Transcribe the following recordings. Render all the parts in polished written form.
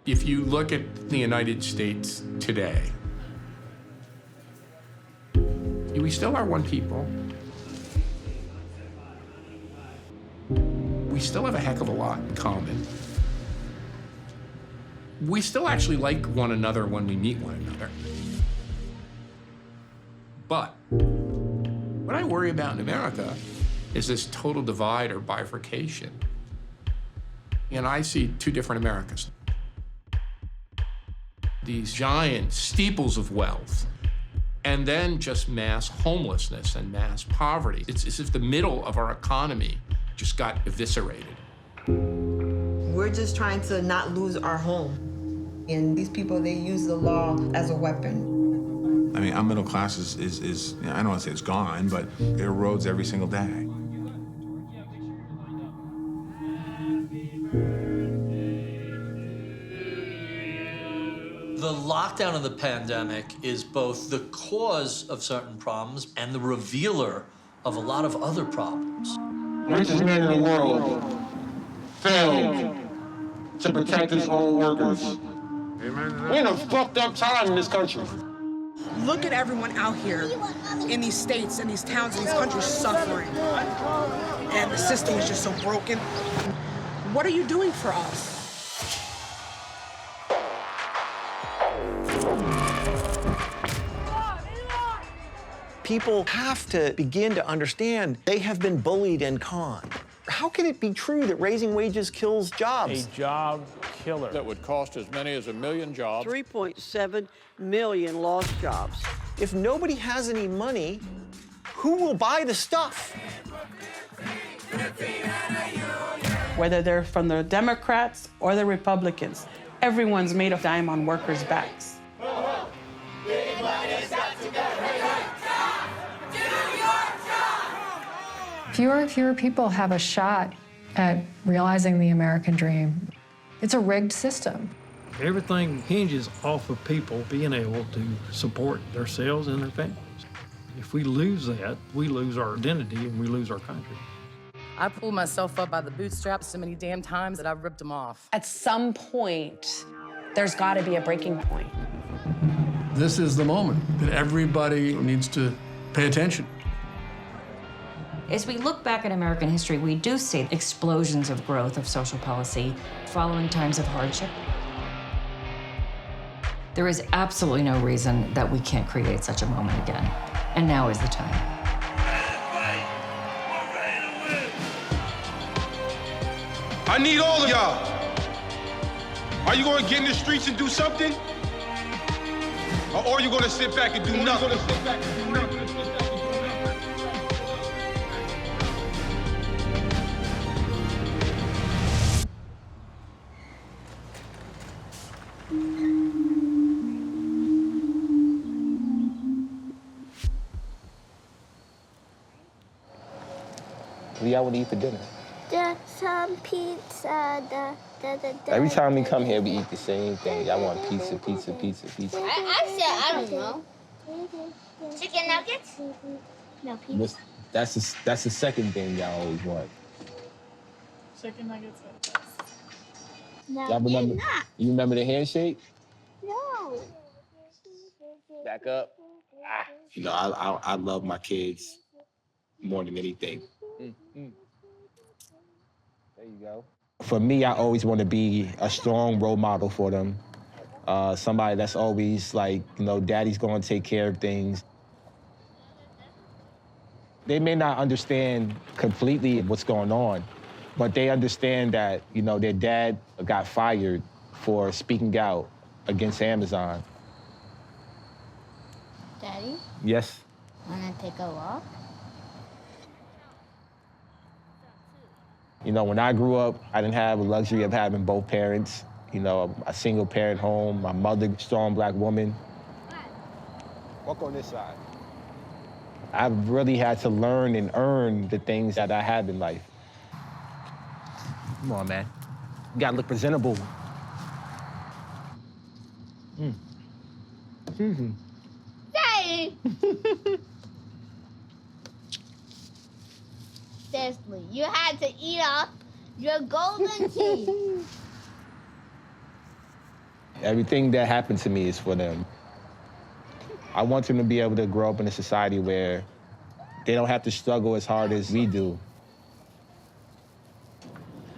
If you look at the United States today, we still are one people. We still have a heck of a lot in common. We still actually like one another when we meet one another. But what I worry about in America is this total divide or bifurcation. And I see two different Americas. These giant steeples of wealth, and then just mass homelessness and mass poverty. It's as if the middle of our economy just got eviscerated. We're just trying to not lose our home. And these people, they use the law as a weapon. I mean, our middle class is I don't want to say it's gone, but it erodes every single day. The lockdown of the pandemic is both the cause of certain problems and the revealer of a lot of other problems. Richest man in the world failed to protect his own workers. We're in a fucked up time in this country. Look at everyone out here in these states, in these towns, in these countries suffering. And the system is just so broken. What are you doing for us? People have to begin to understand they have been bullied and conned. How can it be true that raising wages kills jobs? A job killer that would cost as many as 1 million jobs. 3.7 million lost jobs. If nobody has any money, who will buy the stuff? Whether they're from the Democrats or the Republicans, everyone's made a dime on workers' backs. Fewer and fewer people have a shot at realizing the American dream. It's a rigged system. Everything hinges off of people being able to support themselves and their families. If we lose that, we lose our identity and we lose our country. I pulled myself up by the bootstraps so many damn times that I've ripped them off. At some point, there's got to be a breaking point. This is the moment that everybody needs to pay attention. As we look back at American history, we do see explosions of growth of social policy following times of hardship. There is absolutely no reason that we can't create such a moment again, and now is the time. I need all of y'all. Are you going to get in the streets and do something? Or are you going to sit back and do nothing? What do y'all want to eat for dinner? Some pizza. Every time we come here, we eat the same thing. Y'all want pizza, pizza, pizza, pizza. I said, I don't know. Chicken nuggets? No, pizza. That's the second thing y'all always want. Chicken nuggets. No, Y'all remember? not. You remember the handshake? No. Back up. You know, I love my kids more than anything. There you go. For me, I always want to be a strong role model for them. Somebody that's always like, you know, daddy's going to take care of things. They may not understand completely what's going on, but they understand that, you know, their dad got fired for speaking out against Amazon. Daddy? Yes? Wanna take a walk? You know, when I grew up, I didn't have the luxury of having both parents. You know, a single parent home, my mother, strong black woman. Walk on this side. I've really had to learn and earn the things that I have in life. Come on, man. You gotta look presentable. Daddy! Seriously, you had to eat off your golden teeth. Everything that happened to me is for them. I want them to be able to grow up in a society where they don't have to struggle as hard as we do.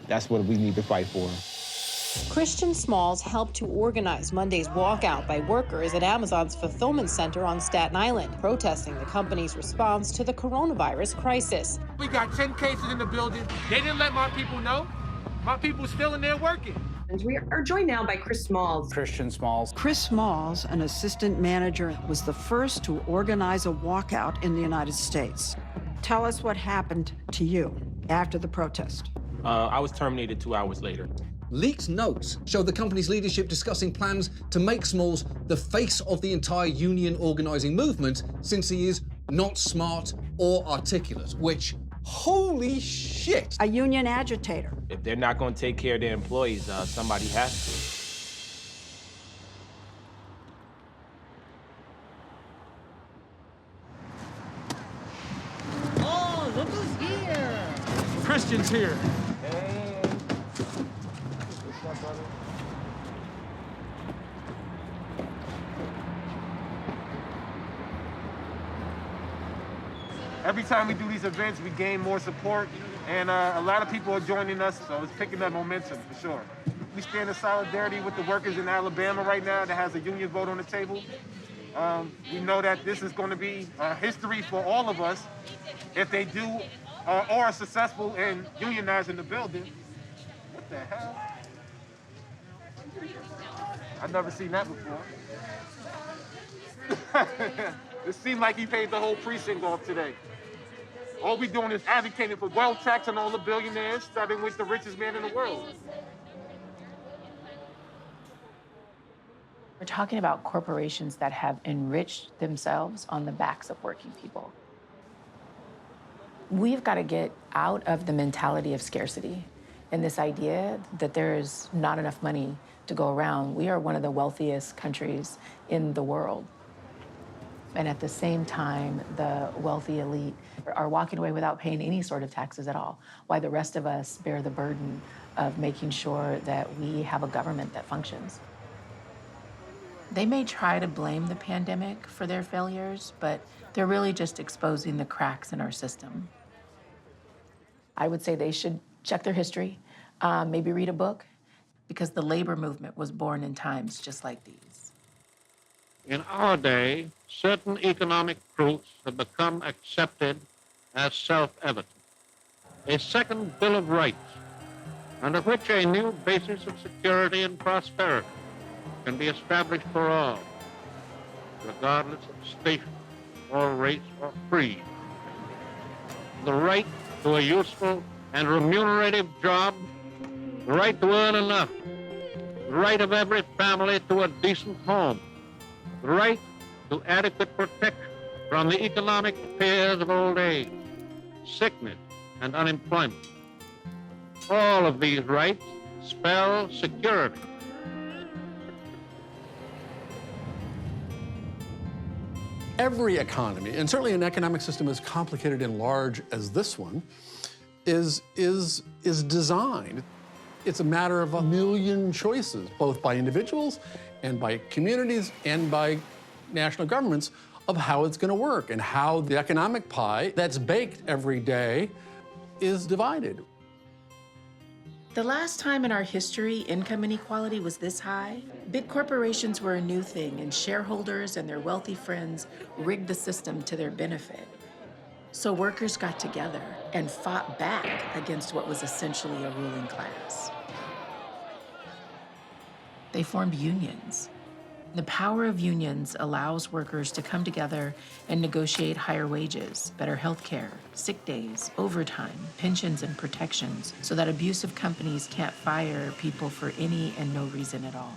That's what we need to fight for. Christian Smalls helped to organize Monday's walkout by workers at Amazon's fulfillment center on Staten Island, protesting the company's response to the coronavirus crisis. We got 10 cases in the building. They didn't let my people know. My people's still in there working. We are joined now by Chris Smalls. Christian Smalls. Chris Smalls, an assistant manager, was the first to organize a walkout in the United States. Tell us what happened to you after the protest. I was terminated 2 hours later. Leaked notes show the company's leadership discussing plans to make Smalls the face of the entire union organizing movement, since he is not smart or articulate, which, holy shit. A union agitator. If they're not going to take care of their employees, somebody has to. Oh, look who's here. Christian's here. Every time we do these events, we gain more support, and a lot of people are joining us, so it's picking up momentum for sure. We stand in solidarity with the workers in Alabama right now that has a union vote on the table. We know that this is going to be history for all of us if they do or are successful in unionizing the building. What the hell? I've never seen that before. It seemed like he paid the whole precinct off today. All we're doing is advocating for wealth tax on all the billionaires, starting with the richest man in the world. We're talking about corporations that have enriched themselves on the backs of working people. We've got to get out of the mentality of scarcity and this idea that there is not enough money to go around. We are one of the wealthiest countries in the world. And at the same time, the wealthy elite are walking away without paying any sort of taxes at all, while the rest of us bear the burden of making sure that we have a government that functions. They may try to blame the pandemic for their failures, but they're really just exposing the cracks in our system. I would say they should check their history, maybe read a book, because the labor movement was born in times just like these. In our day, certain economic truths have become accepted as self-evident. A second Bill of Rights, under which a new basis of security and prosperity can be established for all, regardless of station or race or creed. The right to a useful and remunerative job, the right to earn enough, the right of every family to a decent home, the right to adequate protection from the economic fears of old age, sickness, and unemployment. All of these rights spell security. Every economy, and certainly an economic system as complicated and large as this one, is designed. It's a matter of a million choices, both by individuals and by communities and by national governments, of how it's going to work and how the economic pie that's baked every day is divided. The last time in our history income inequality was this high, big corporations were a new thing, and shareholders and their wealthy friends rigged the system to their benefit. So workers got together and fought back against what was essentially a ruling class. They formed unions. The power of unions allows workers to come together and negotiate higher wages, better health care, sick days, overtime, pensions, and protections, so that abusive companies can't fire people for any and no reason at all.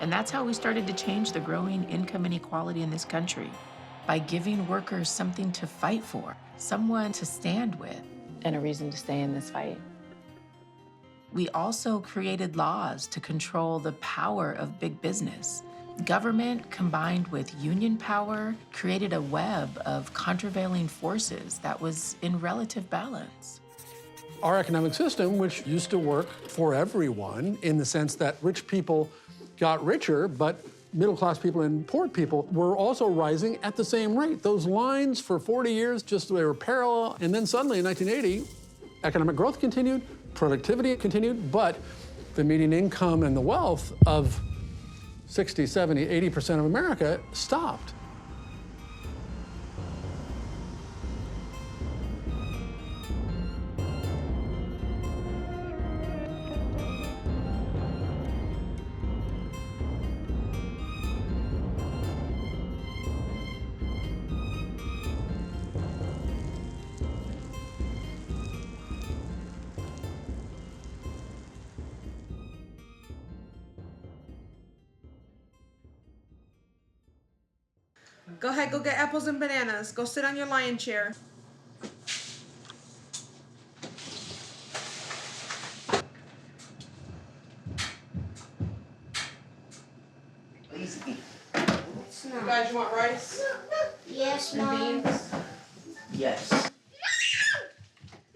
And that's how we started to change the growing income inequality in this country, by giving workers something to fight for, someone to stand with, and a reason to stay in this fight. We also created laws to control the power of big business. Government, combined with union power, created a web of countervailing forces that was in relative balance. Our economic system, which used to work for everyone in the sense that rich people got richer, but middle-class people and poor people were also rising at the same rate. Those lines for 40 years, they were parallel, and then suddenly in 1980, economic growth continued, productivity continued, but the median income and the wealth of 60, 70, 80% of America stopped. Go ahead, go get apples and bananas. Go sit on your lion chair. You guys, you want rice? Yes, And Mom. beans? Yes.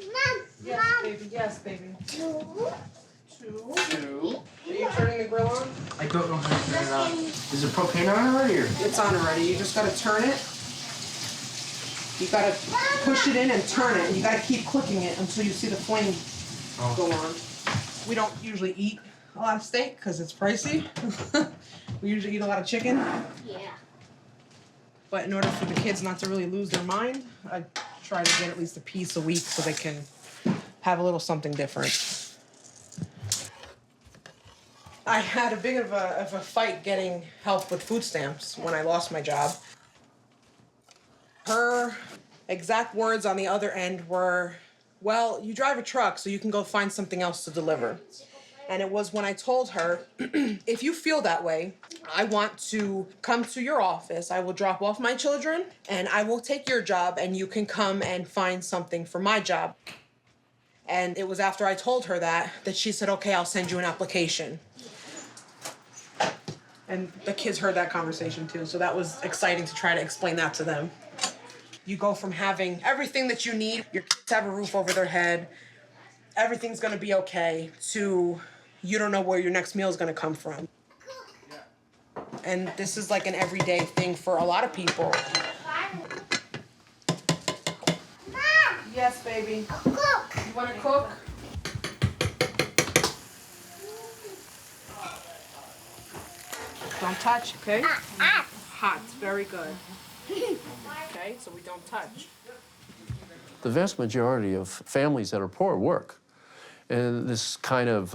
Mom. Yes, baby. Yes, baby. Two. Are you turning the grill on? I don't know how to turn it on. Is the propane on already? Or? It's on already. You just gotta turn it. You gotta push it in and turn it. You gotta keep clicking it until you see the flame go on. We don't usually eat a lot of steak because it's pricey. We usually eat a lot of chicken. Yeah. But in order for the kids not to really lose their mind, I try to get at least a piece a week so they can have a little something different. I had a bit of a fight getting help with food stamps when I lost my job. Her exact words on the other end were, well, you drive a truck, so you can go find something else to deliver. And it was when I told her, if you feel that way, I want to come to your office. I will drop off my children, and I will take your job, and you can come and find something for my job. And it was after I told her that she said, okay, I'll send you an application. And the kids heard that conversation too, so that was exciting to try to explain that to them. You go from having everything that you need, your kids have a roof over their head, everything's gonna be okay, to you don't know where your next meal is gonna come from. And this is like an everyday thing for a lot of people. Yes, baby. Cook. You wanna cook? Don't touch, okay? Hot, very good. Okay, so we don't touch. The vast majority of families that are poor work. And this kind of,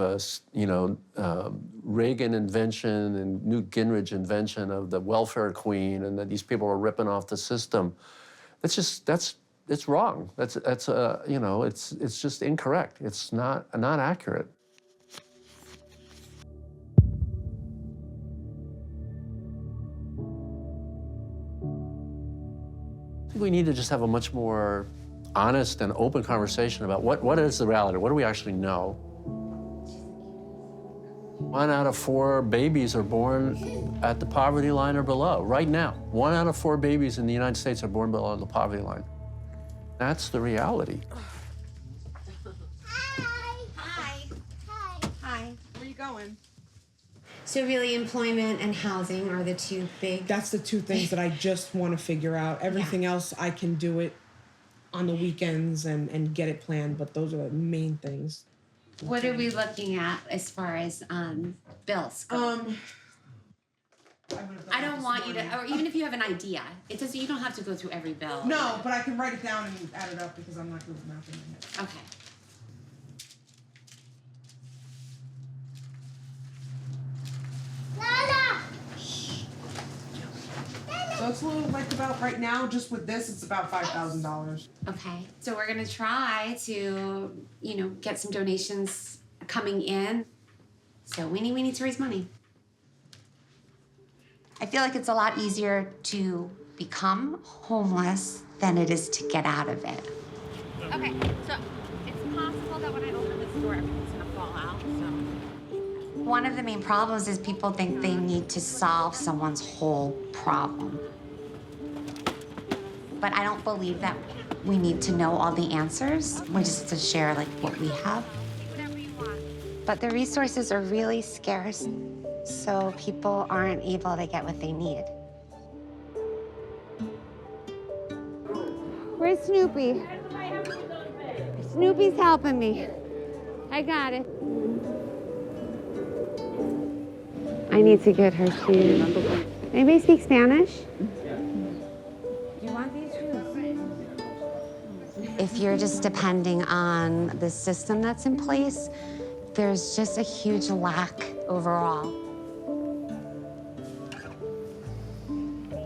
Reagan invention and Newt Gingrich invention of the welfare queen and that these people are ripping off the system, it's wrong. It's just incorrect. It's not accurate. I think we need to just have a much more honest and open conversation about what is the reality, what do we actually know? 1 out of 4 babies are born at the poverty line or below, right now. 1 out of 4 babies in the United States are born below the poverty line. That's the reality. Hi. Hi. Where you going? So really employment and housing are the two big... That's the two things that I just want to figure out. Everything else, I can do it on the weekends and get it planned, but those are the main things. What are we looking at as far as bills go? I don't want you to, or even if you have an idea, it doesn't. You don't have to go through every bill. No, but I can write it down and add it up because I'm not good with math in my head. Okay. So it's a little like about right now, just with this, it's about $5,000. Okay. So we're gonna try to, get some donations coming in. So we need to raise money. I feel like it's a lot easier to become homeless than it is to get out of it. Okay, so it's possible that when I open this door, everything's gonna fall out, so. One of the main problems is people think they need to solve someone's whole problem. But I don't believe that we need to know all the answers. We just have to share like what we have. But the resources are really scarce, so people aren't able to get what they need. Where's Snoopy? Snoopy's helping me. I got it. I need to get her shoes. Anybody speak Spanish? You want these shoes? If you're just depending on the system that's in place, there's just a huge lack overall.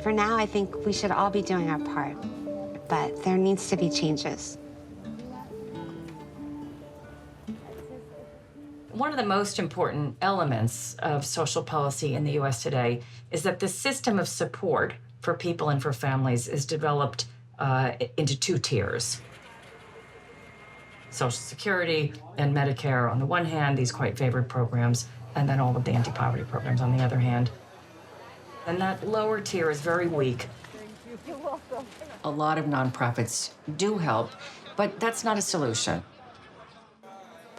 For now, I think we should all be doing our part, but there needs to be changes. One of the most important elements of social policy in the U.S. today is that the system of support for people and for families is developed into two tiers. Social Security and Medicare on the one hand, these quite favored programs, and then all of the anti-poverty programs on the other hand. And that lower tier is very weak. You're welcome. A lot of nonprofits do help, but that's not a solution.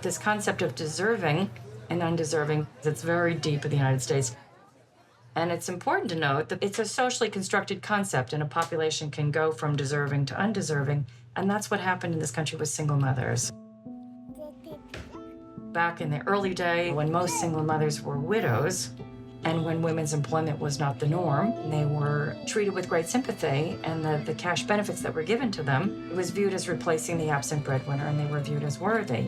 This concept of deserving and undeserving, it's very deep in the United States. And it's important to note that it's a socially constructed concept, and a population can go from deserving to undeserving, and that's what happened in this country with single mothers. Back in the early day, when most single mothers were widows, and when women's employment was not the norm, they were treated with great sympathy, and the cash benefits that were given to them, it was viewed as replacing the absent breadwinner, and they were viewed as worthy.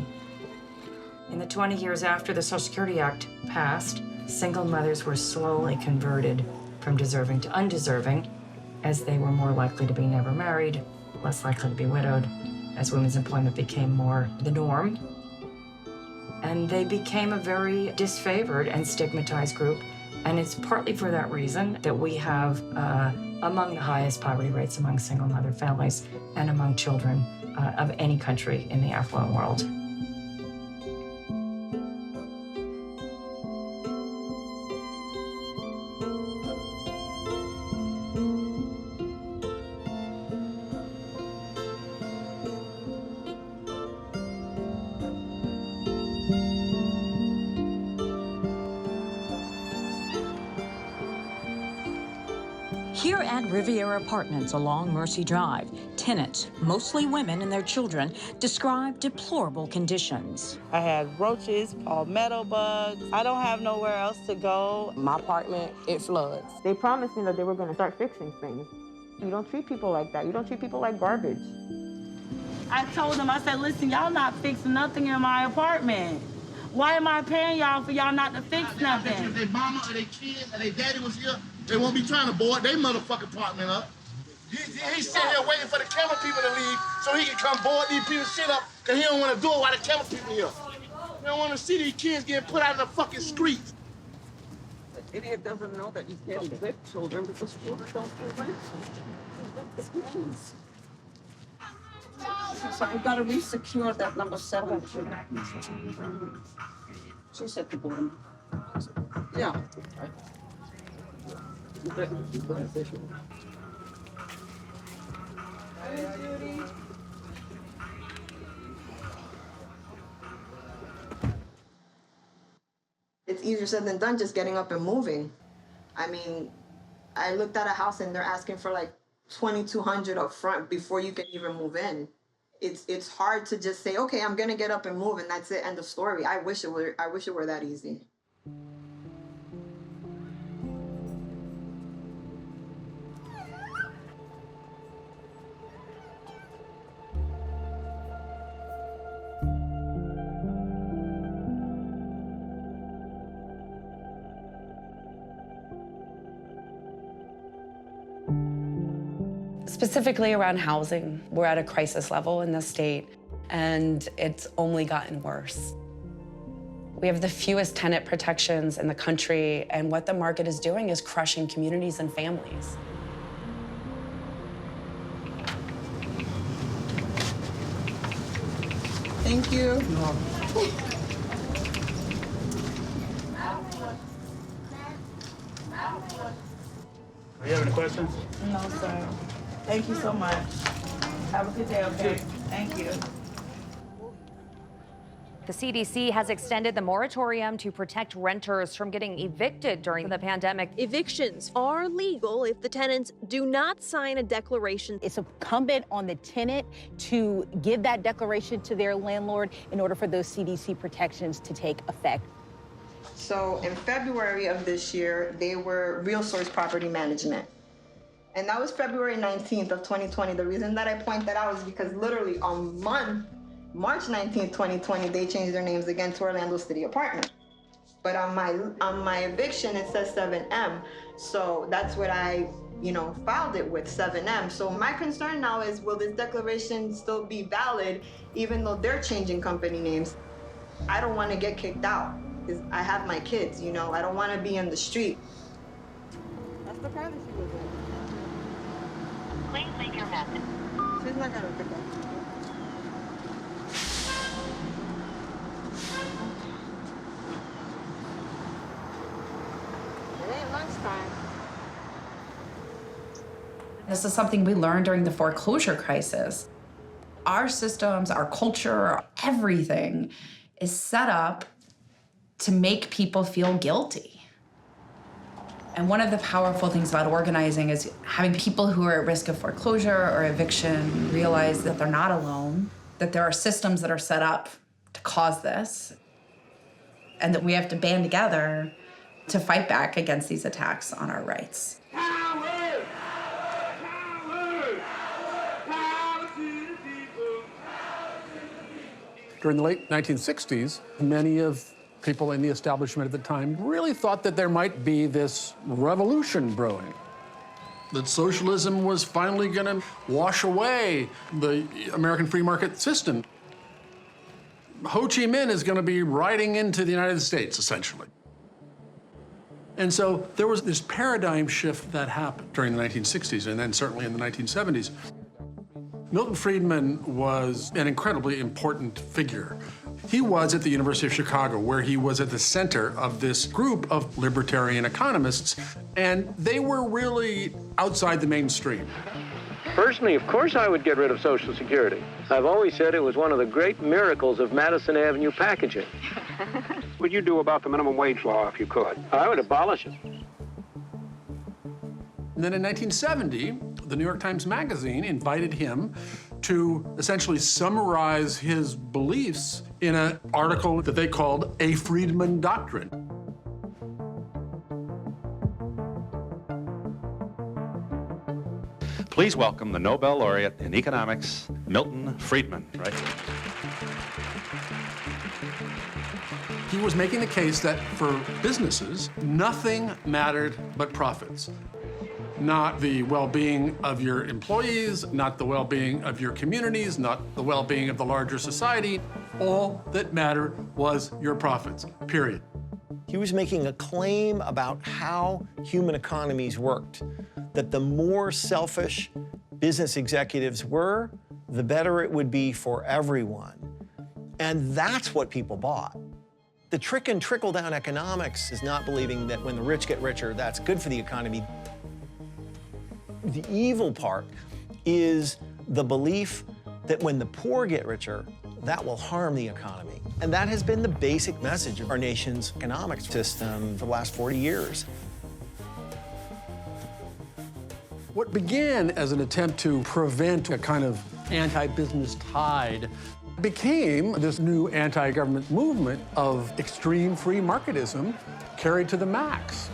In the 20 years after the Social Security Act passed, single mothers were slowly converted from deserving to undeserving, as they were more likely to be never married, less likely to be widowed, as women's employment became more the norm. And they became a very disfavored and stigmatized group. And it's partly for that reason that we have among the highest poverty rates among single mother families and among children of any country in the affluent world. Here at Riviera Apartments along Mercy Drive, tenants, mostly women and their children, describe deplorable conditions. I had roaches, palmetto bugs. I don't have nowhere else to go. My apartment, it floods. They promised me that they were going to start fixing things. You don't treat people like that. You don't treat people like garbage. I told them, I said, listen, y'all not fixing nothing in my apartment. Why am I paying y'all for y'all not to fix nothing? If their mama or their kids or their daddy was here, they won't be trying to board their motherfucking apartment up. He's sitting here waiting for the camera people to leave so he can come board these people's shit up because he don't want to do it while the camera people here. He don't want to see these kids getting put out in the fucking streets. The idiot doesn't know that you can't evict children because children don't pay rent. So I've got to re-secure that number 7. She said to board. Yeah. It's easier said than done just getting up and moving. I mean, I looked at a house and they're asking for like $2,200 up front before you can even move in. It's hard to just say, okay, I'm gonna get up and move and that's it, end of story. I wish it were that easy. Specifically around housing, we're at a crisis level in the state, and it's only gotten worse. We have the fewest tenant protections in the country, and what the market is doing is crushing communities and families. Thank you. Do you have any questions? No, sir. Thank you so much. Have a good day, okay? Thank you. The CDC has extended the moratorium to protect renters from getting evicted during the pandemic. Evictions are legal if the tenants do not sign a declaration. It's incumbent on the tenant to give that declaration to their landlord in order for those CDC protections to take effect. So in February of this year, they were Real Source Property Management. And that was February 19th of 2020. The reason that I point that out is because literally on March 19th, 2020, they changed their names again to Orlando City Apartment. But on my eviction, it says 7M. So that's what I, filed it with, 7M. So my concern now is, will this declaration still be valid even though they're changing company names? I don't want to get kicked out because I have my kids, I don't want to be in the street. That's the car that she was in. Please leave your message. She's not gonna pick up. It ain't lunchtime. This is something we learned during the foreclosure crisis. Our systems, our culture, everything is set up to make people feel guilty. And one of the powerful things about organizing is having people who are at risk of foreclosure or eviction realize that they're not alone, that there are systems that are set up to cause this, and that we have to band together to fight back against these attacks on our rights. During the late 1960s, many of people in the establishment at the time really thought that there might be this revolution brewing, that socialism was finally going to wash away the American free market system. Ho Chi Minh is going to be riding into the United States, essentially. And so there was this paradigm shift that happened during the 1960s and then certainly in the 1970s. Milton Friedman was an incredibly important figure. He was at the University of Chicago, where he was at the center of this group of libertarian economists, and they were really outside the mainstream. Personally, of course I would get rid of Social Security. I've always said it was one of the great miracles of Madison Avenue packaging. What would you do about the minimum wage law if you could? I would abolish it. And then in 1970, the New York Times Magazine invited him to essentially summarize his beliefs in an article that they called A Friedman Doctrine. Please welcome the Nobel laureate in economics, Milton Friedman, right? He was making the case that for businesses, nothing mattered but profits. Not the well-being of your employees, not the well-being of your communities, not the well-being of the larger society. All that mattered was your profits, period. He was making a claim about how human economies worked, that the more selfish business executives were, the better it would be for everyone. And that's what people bought. The trick in trickle-down economics is not believing that when the rich get richer, that's good for the economy. The evil part is the belief that when the poor get richer, that will harm the economy. And that has been the basic message of our nation's economic system for the last 40 years. What began as an attempt to prevent a kind of anti-business tide became this new anti-government movement of extreme free marketism carried to the max.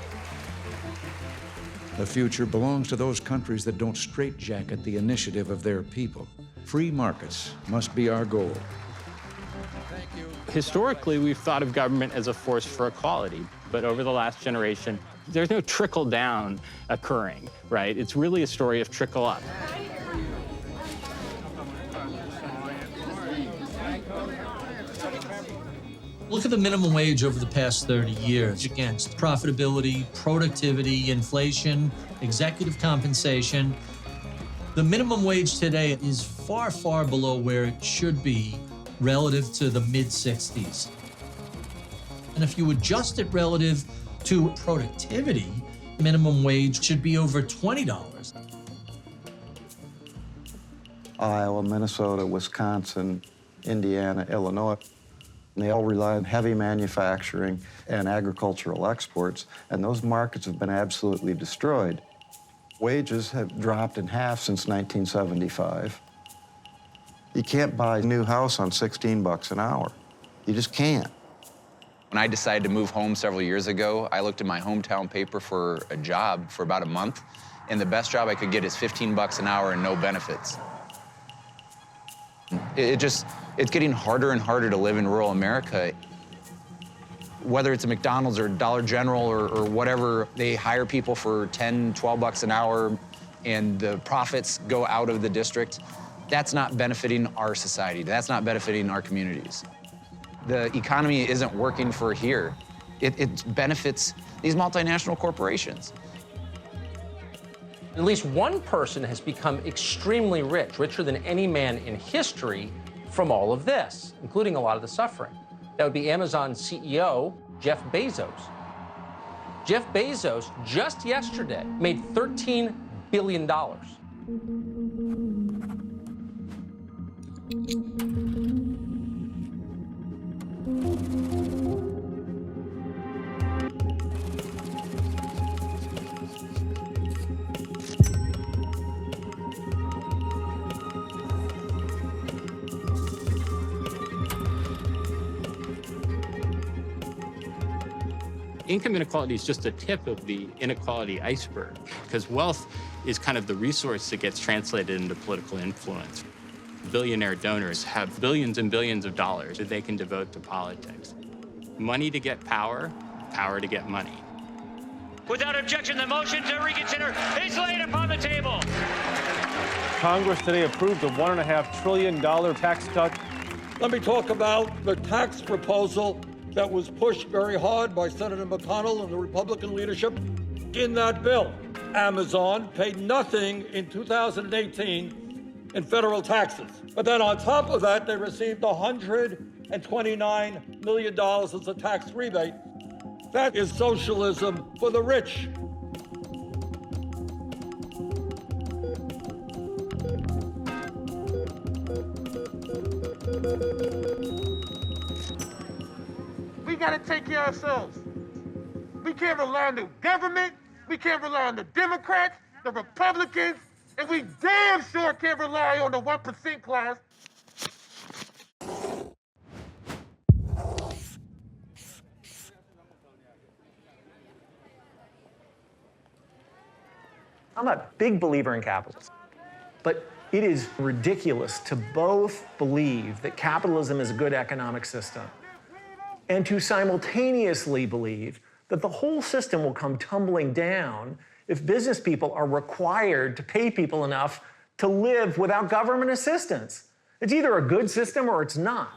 The future belongs to those countries that don't straitjacket the initiative of their people. Free markets must be our goal. Historically, we've thought of government as a force for equality, but over the last generation, there's no trickle down occurring, right? It's really a story of trickle up. Look at the minimum wage over the past 30 years against profitability, productivity, inflation, executive compensation. The minimum wage today is far, far below where it should be relative to the mid-60s. And if you adjust it relative to productivity, minimum wage should be over $20. Iowa, Minnesota, Wisconsin, Indiana, Illinois. And they all rely on heavy manufacturing and agricultural exports, and those markets have been absolutely destroyed. Wages have dropped in half since 1975. You can't buy a new house on 16 bucks an hour. You just can't. When I decided to move home several years ago, I looked in my hometown paper for a job for about a month, and the best job I could get is 15 bucks an hour and no benefits. It's getting harder and harder to live in rural America. Whether it's a McDonald's or Dollar General or whatever, they hire people for 10, 12 bucks an hour, and the profits go out of the district. That's not benefiting our society. That's not benefiting our communities. The economy isn't working for here. It benefits these multinational corporations. At least one person has become extremely rich, richer than any man in history, from all of this, including a lot of the suffering. That would be Amazon CEO Jeff Bezos. Jeff Bezos, just yesterday, made $13 billion. Income inequality is just the tip of the inequality iceberg, because wealth is kind of the resource that gets translated into political influence. Billionaire donors have billions and billions of dollars that they can devote to politics. Money to get power, power to get money. Without objection, the motion to reconsider is laid upon the table. Congress today approved a $1.5 trillion tax cut. Let me talk about the tax proposal that was pushed very hard by Senator McConnell and the Republican leadership. In that bill, Amazon paid nothing in 2018 in federal taxes. But then on top of that, they received $129 million as a tax rebate. That is socialism for the rich. We gotta take care of ourselves. We can't rely on the government, we can't rely on the Democrats, the Republicans, and we damn sure can't rely on the 1% class. I'm a big believer in capitalism, but it is ridiculous to both believe that capitalism is a good economic system and to simultaneously believe that the whole system will come tumbling down if business people are required to pay people enough to live without government assistance. It's either a good system or it's not.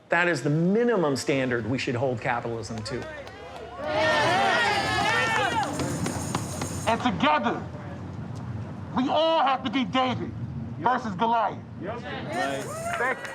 That is the minimum standard we should hold capitalism to. And together, we all have to be David versus Goliath. Yep. Thank you.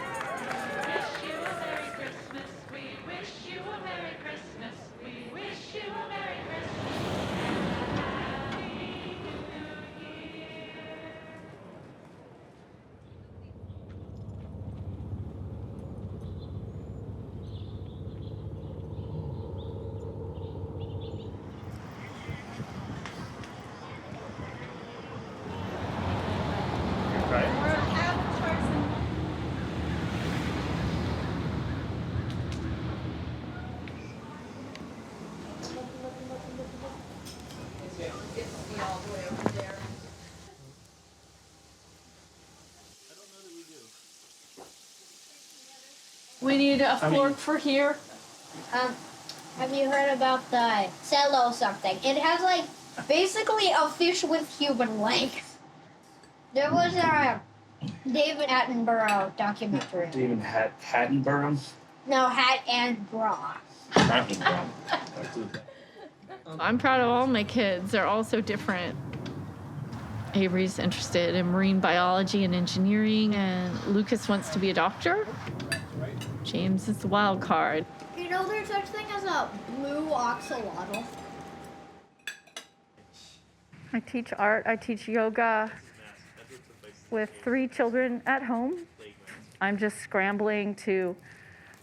We need a fork for here. Have you heard about the cello something? It has like basically a fish with human legs. There was a David Attenborough documentary. David Attenborough? No, Hat and Bra. I'm proud of all my kids. They're all so different. Avery's interested in marine biology and engineering, and Lucas wants to be a doctor. James is the wild card. You know there's such thing as a blue oxalotl? I teach art, I teach yoga. with 3 children at home. I'm just scrambling to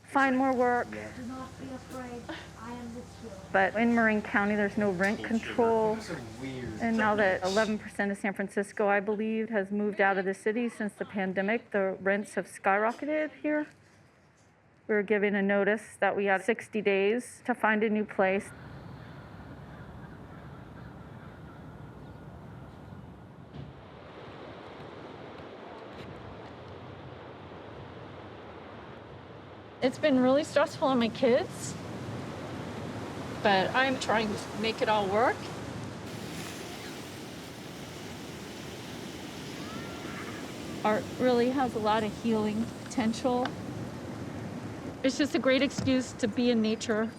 find more work. Do not be afraid. I am the cure. But in Marin County, there's no rent control. And now that 11% of San Francisco, I believe, has moved out of the city since the pandemic, the rents have skyrocketed here. We were given a notice that we had 60 days to find a new place. It's been really stressful on my kids, but I'm trying to make it all work. Art really has a lot of healing potential. It's just a great excuse to be in nature.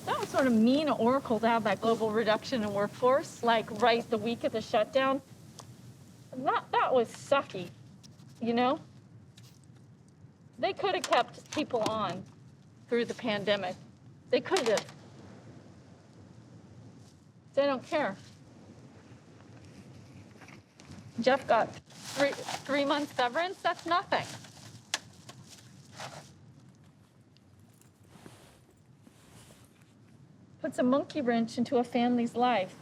That was sort of mean of Oracle to have that global reduction in workforce, like right the week of the shutdown. That was sucky, you know? They could have kept people on through the pandemic. They could have. They don't care. Jeff got three months severance. That's nothing. Puts a monkey wrench into a family's life.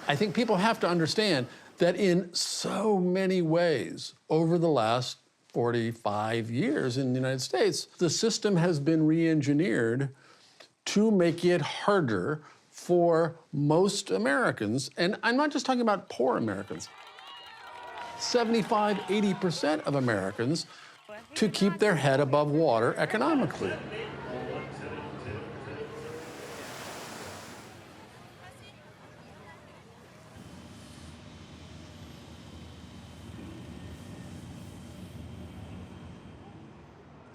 I think people have to understand that in so many ways over the last 45 years in the United States, the system has been re-engineered to make it harder for most Americans, and I'm not just talking about poor Americans, 75, 80% of Americans, to keep their head above water economically.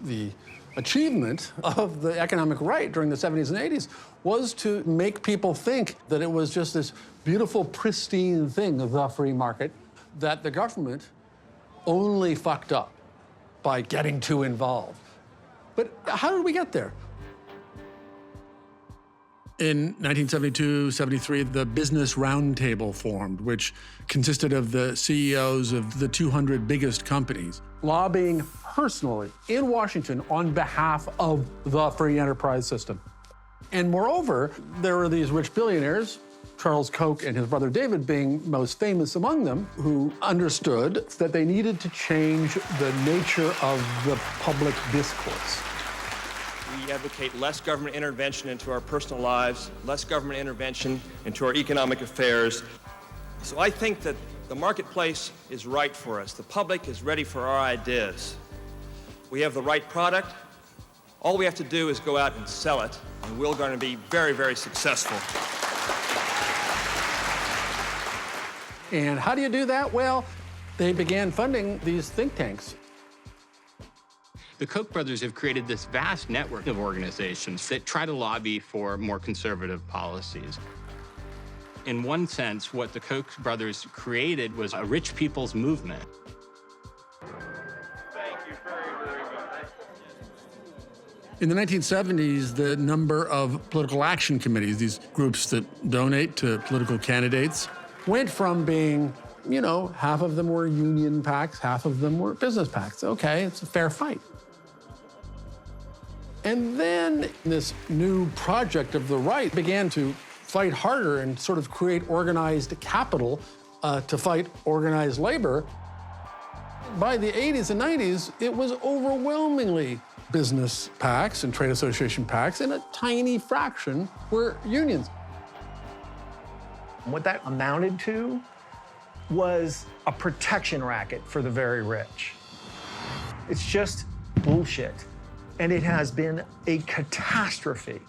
The achievement of the economic right during the 70s and 80s was to make people think that it was just this beautiful, pristine thing of the free market that the government only fucked up by getting too involved. But how did we get there? In 1972-73, the Business Roundtable formed, which consisted of the CEOs of the 200 biggest companies, lobbying personally in Washington on behalf of the free enterprise system. And moreover, there were these rich billionaires, Charles Koch and his brother David being most famous among them, who understood that they needed to change the nature of the public discourse. We advocate less government intervention into our personal lives, less government intervention into our economic affairs. So I think that the marketplace is right for us. The public is ready for our ideas. We have the right product. All we have to do is go out and sell it, and we're going to be very, very successful. And how do you do that? Well, they began funding these think tanks. The Koch brothers have created this vast network of organizations that try to lobby for more conservative policies. In one sense, what the Koch brothers created was a rich people's movement. In the 1970s, the number of political action committees, these groups that donate to political candidates, went from being, you know, half of them were union PACs, half of them were business PACs. Okay, it's a fair fight. And then this new project of the right began to fight harder and sort of create organized capital to fight organized labor. By the 80s and 90s, it was overwhelmingly business PACs and trade association PACs, and a tiny fraction were unions. What that amounted to was a protection racket for the very rich. It's just bullshit. And it has been a catastrophe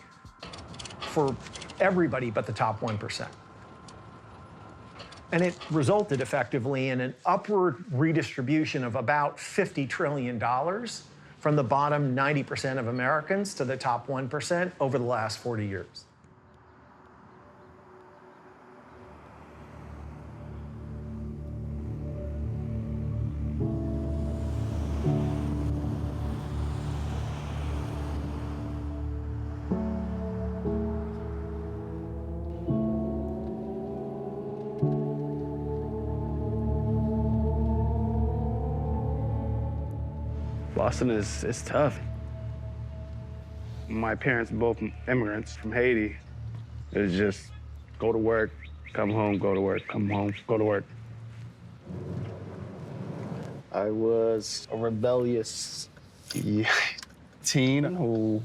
for everybody but the top 1%. And it resulted effectively in an upward redistribution of about $50 trillion from the bottom 90% of Americans to the top 1% over the last 40 years. Boston is tough. My parents both immigrants from Haiti. It was just go to work, come home, go to work, come home, go to work. I was a rebellious teen who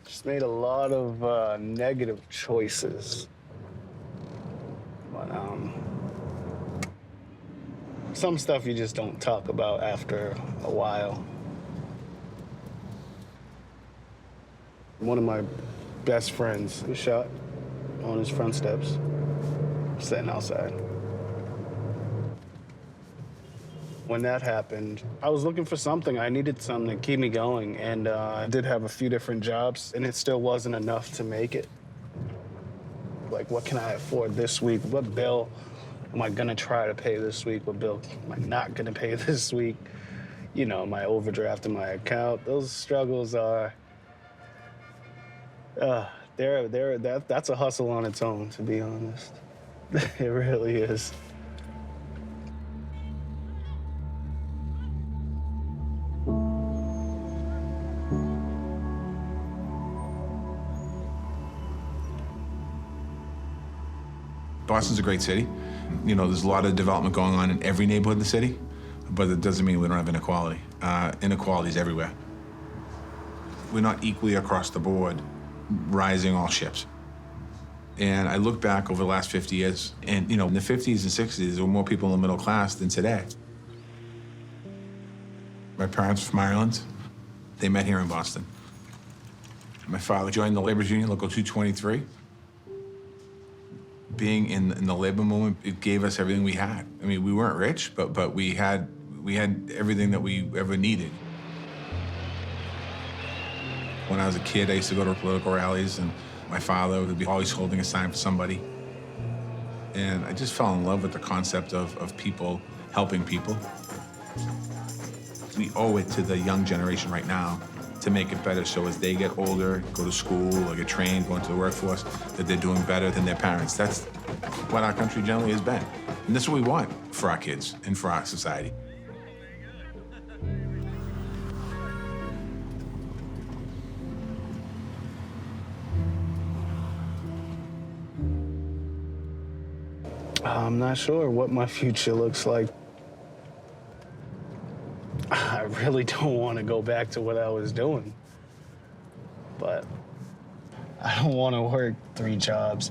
just made a lot of negative choices. But some stuff you just don't talk about after a while. One of my best friends was shot on his front steps, sitting outside. When that happened, I was looking for something. I needed something to keep me going, and I did have a few different jobs, and it still wasn't enough to make it. Like, what can I afford this week? What bill am I gonna try to pay this week? What bill am I not gonna pay this week? You know, my overdraft in my account. Those struggles are, that's a hustle on its own, to be honest. It really is. Boston's a great city. You know, there's a lot of development going on in every neighborhood in the city, but it doesn't mean we don't have inequality. Inequality is everywhere. We're not equally across the board rising all ships. And I look back over the last 50 years, and, you know, in the 50s and 60s, there were more people in the middle class than today. My parents were from Ireland. They met here in Boston. My father joined the Labor's Union, Local 223. Being in the labor movement, it gave us everything we had. I mean, we weren't rich, but we had everything that we ever needed. When I was a kid, I used to go to political rallies, and my father would be always holding a sign for somebody. And I just fell in love with the concept of people helping people. We owe it to the young generation right now to make it better, so as they get older, go to school or get trained, go into the workforce, that they're doing better than their parents. That's what our country generally has been. And this is what we want for our kids and for our society. I'm not sure what my future looks like. I really don't want to go back to what I was doing. But I don't want to work 3 jobs,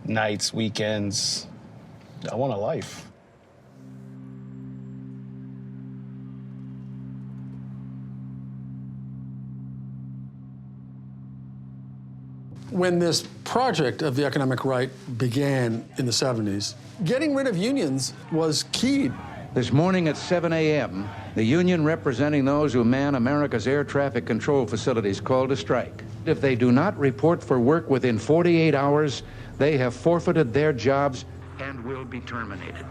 nights, weekends. I want a life. When this project of the economic right began in the 70s, getting rid of unions was key. This morning at 7 a.m., the union representing those who man America's air traffic control facilities called a strike. If they do not report for work within 48 hours, they have forfeited their jobs and will be terminated.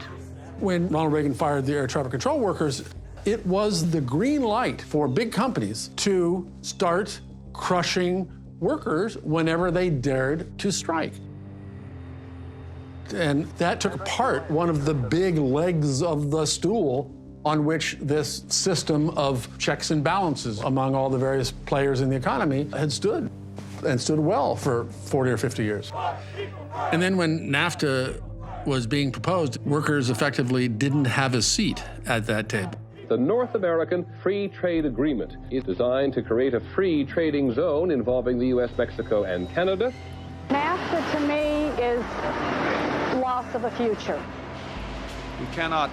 When Ronald Reagan fired the air traffic control workers, it was the green light for big companies to start crushing workers whenever they dared to strike. And that took apart one of the big legs of the stool on which this system of checks and balances among all the various players in the economy had stood, and stood well for 40 or 50 years. And then when NAFTA was being proposed, workers effectively didn't have a seat at that table. The North American Free Trade Agreement is designed to create a free trading zone involving the U.S., Mexico, and Canada. NAFTA, to me, is loss of a future. We cannot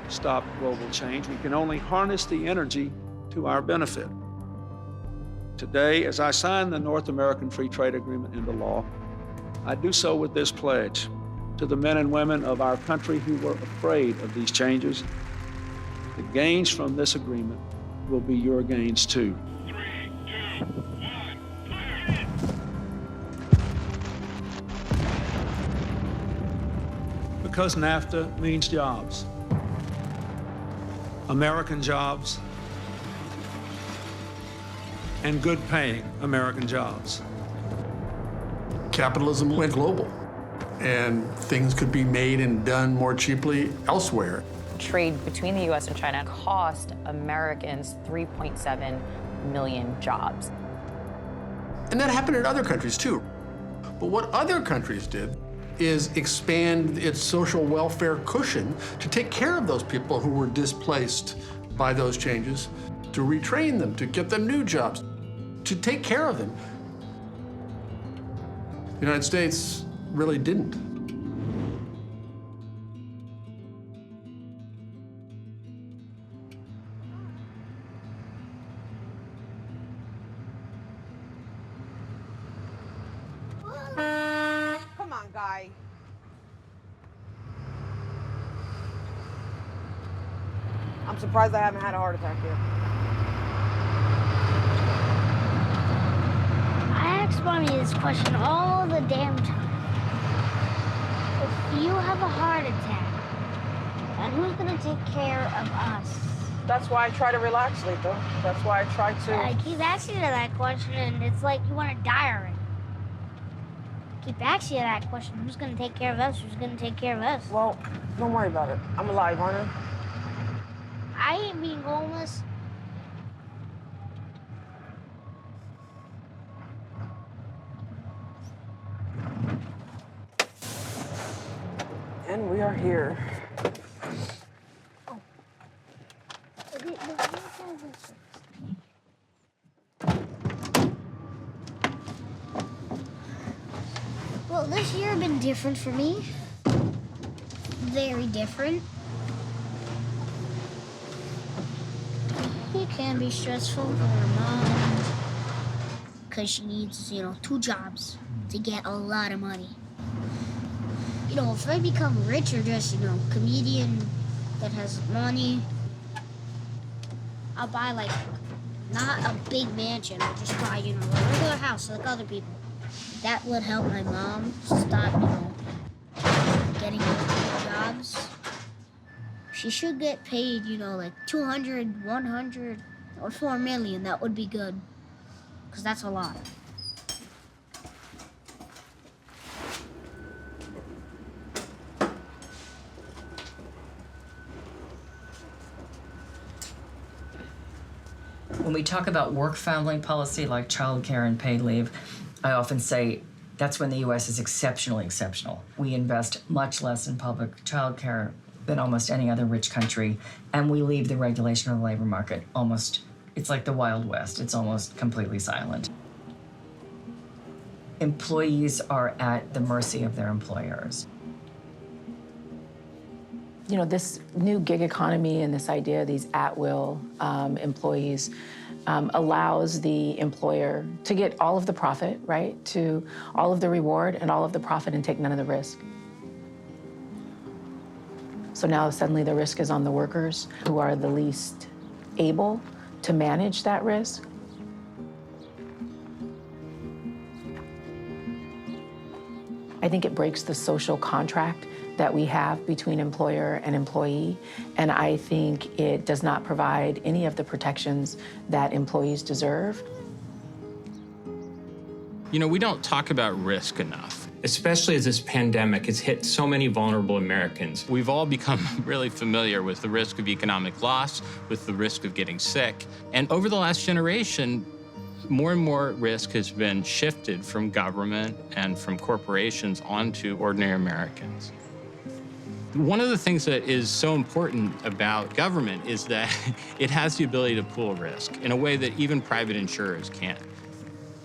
stop global change. We can only harness the energy to our benefit. Today, as I sign the North American Free Trade Agreement into law, I do so with this pledge to the men and women of our country who were afraid of these changes. The gains from this agreement will be your gains too. 3, 2, 1, Because NAFTA means jobs. American jobs and good paying American jobs. Capitalism went global, and things could be made and done more cheaply elsewhere. trade between the U.S. and China cost Americans 3.7 million jobs. And that happened in other countries too. But what other countries did is expand its social welfare cushion to take care of those people who were displaced by those changes, to retrain them, to get them new jobs, to take care of them. The United States really didn't. Come on, guy. I'm surprised I haven't had a heart attack yet. I ask Mommy this question all the damn time. If you have a heart attack, then who's gonna take care of us? That's why I try to relax, Lito. That's why I try to... I keep asking you that question, and it's like you want to die already. Keep asking you that question. Who's gonna take care of us? Who's gonna take care of us? Well, don't worry about it. I'm alive, aren't I? I ain't being homeless. And we are here. Well, this year been different for me. Very different. It can be stressful for my mom because she needs, 2 jobs to get a lot of money. If I become rich or just, comedian that has money, I'll buy, not a big mansion. I'll just buy, a regular house like other people. That would help my mom stop, getting good jobs. She should get paid, 200, 100, or 4 million. That would be good, because that's a lot. When we talk about work-family policy like childcare and paid leave, I often say that's when the U.S. is exceptionally exceptional. We invest much less in public childcare than almost any other rich country, and we leave the regulation of the labor market it's like the Wild West. It's almost completely silent. Employees are at the mercy of their employers. This new gig economy and this idea of these at-will employees allows the employer to get all of the profit, right? To all of the reward and all of the profit and take none of the risk. So now suddenly the risk is on the workers who are the least able to manage that risk. I think it breaks the social contract that we have between employer and employee, and I think it does not provide any of the protections that employees deserve. We don't talk about risk enough, especially as this pandemic has hit so many vulnerable Americans. We've all become really familiar with the risk of economic loss, with the risk of getting sick, and over the last generation, more and more risk has been shifted from government and from corporations onto ordinary Americans. One of the things that is so important about government is that it has the ability to pool risk in a way that even private insurers can't.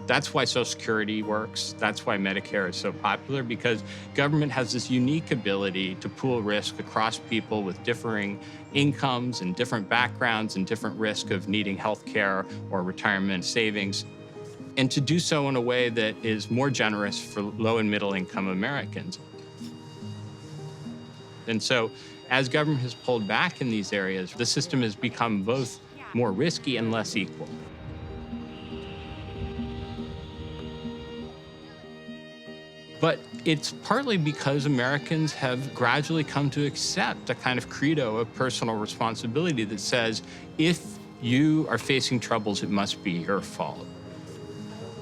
That's why Social Security works. That's why Medicare is so popular, because government has this unique ability to pool risk across people with differing incomes and different backgrounds and different risk of needing health care or retirement savings, and to do so in a way that is more generous for low and middle income Americans. And so as government has pulled back in these areas, the system has become both more risky and less equal. But it's partly because Americans have gradually come to accept a kind of credo of personal responsibility that says, if you are facing troubles, it must be your fault.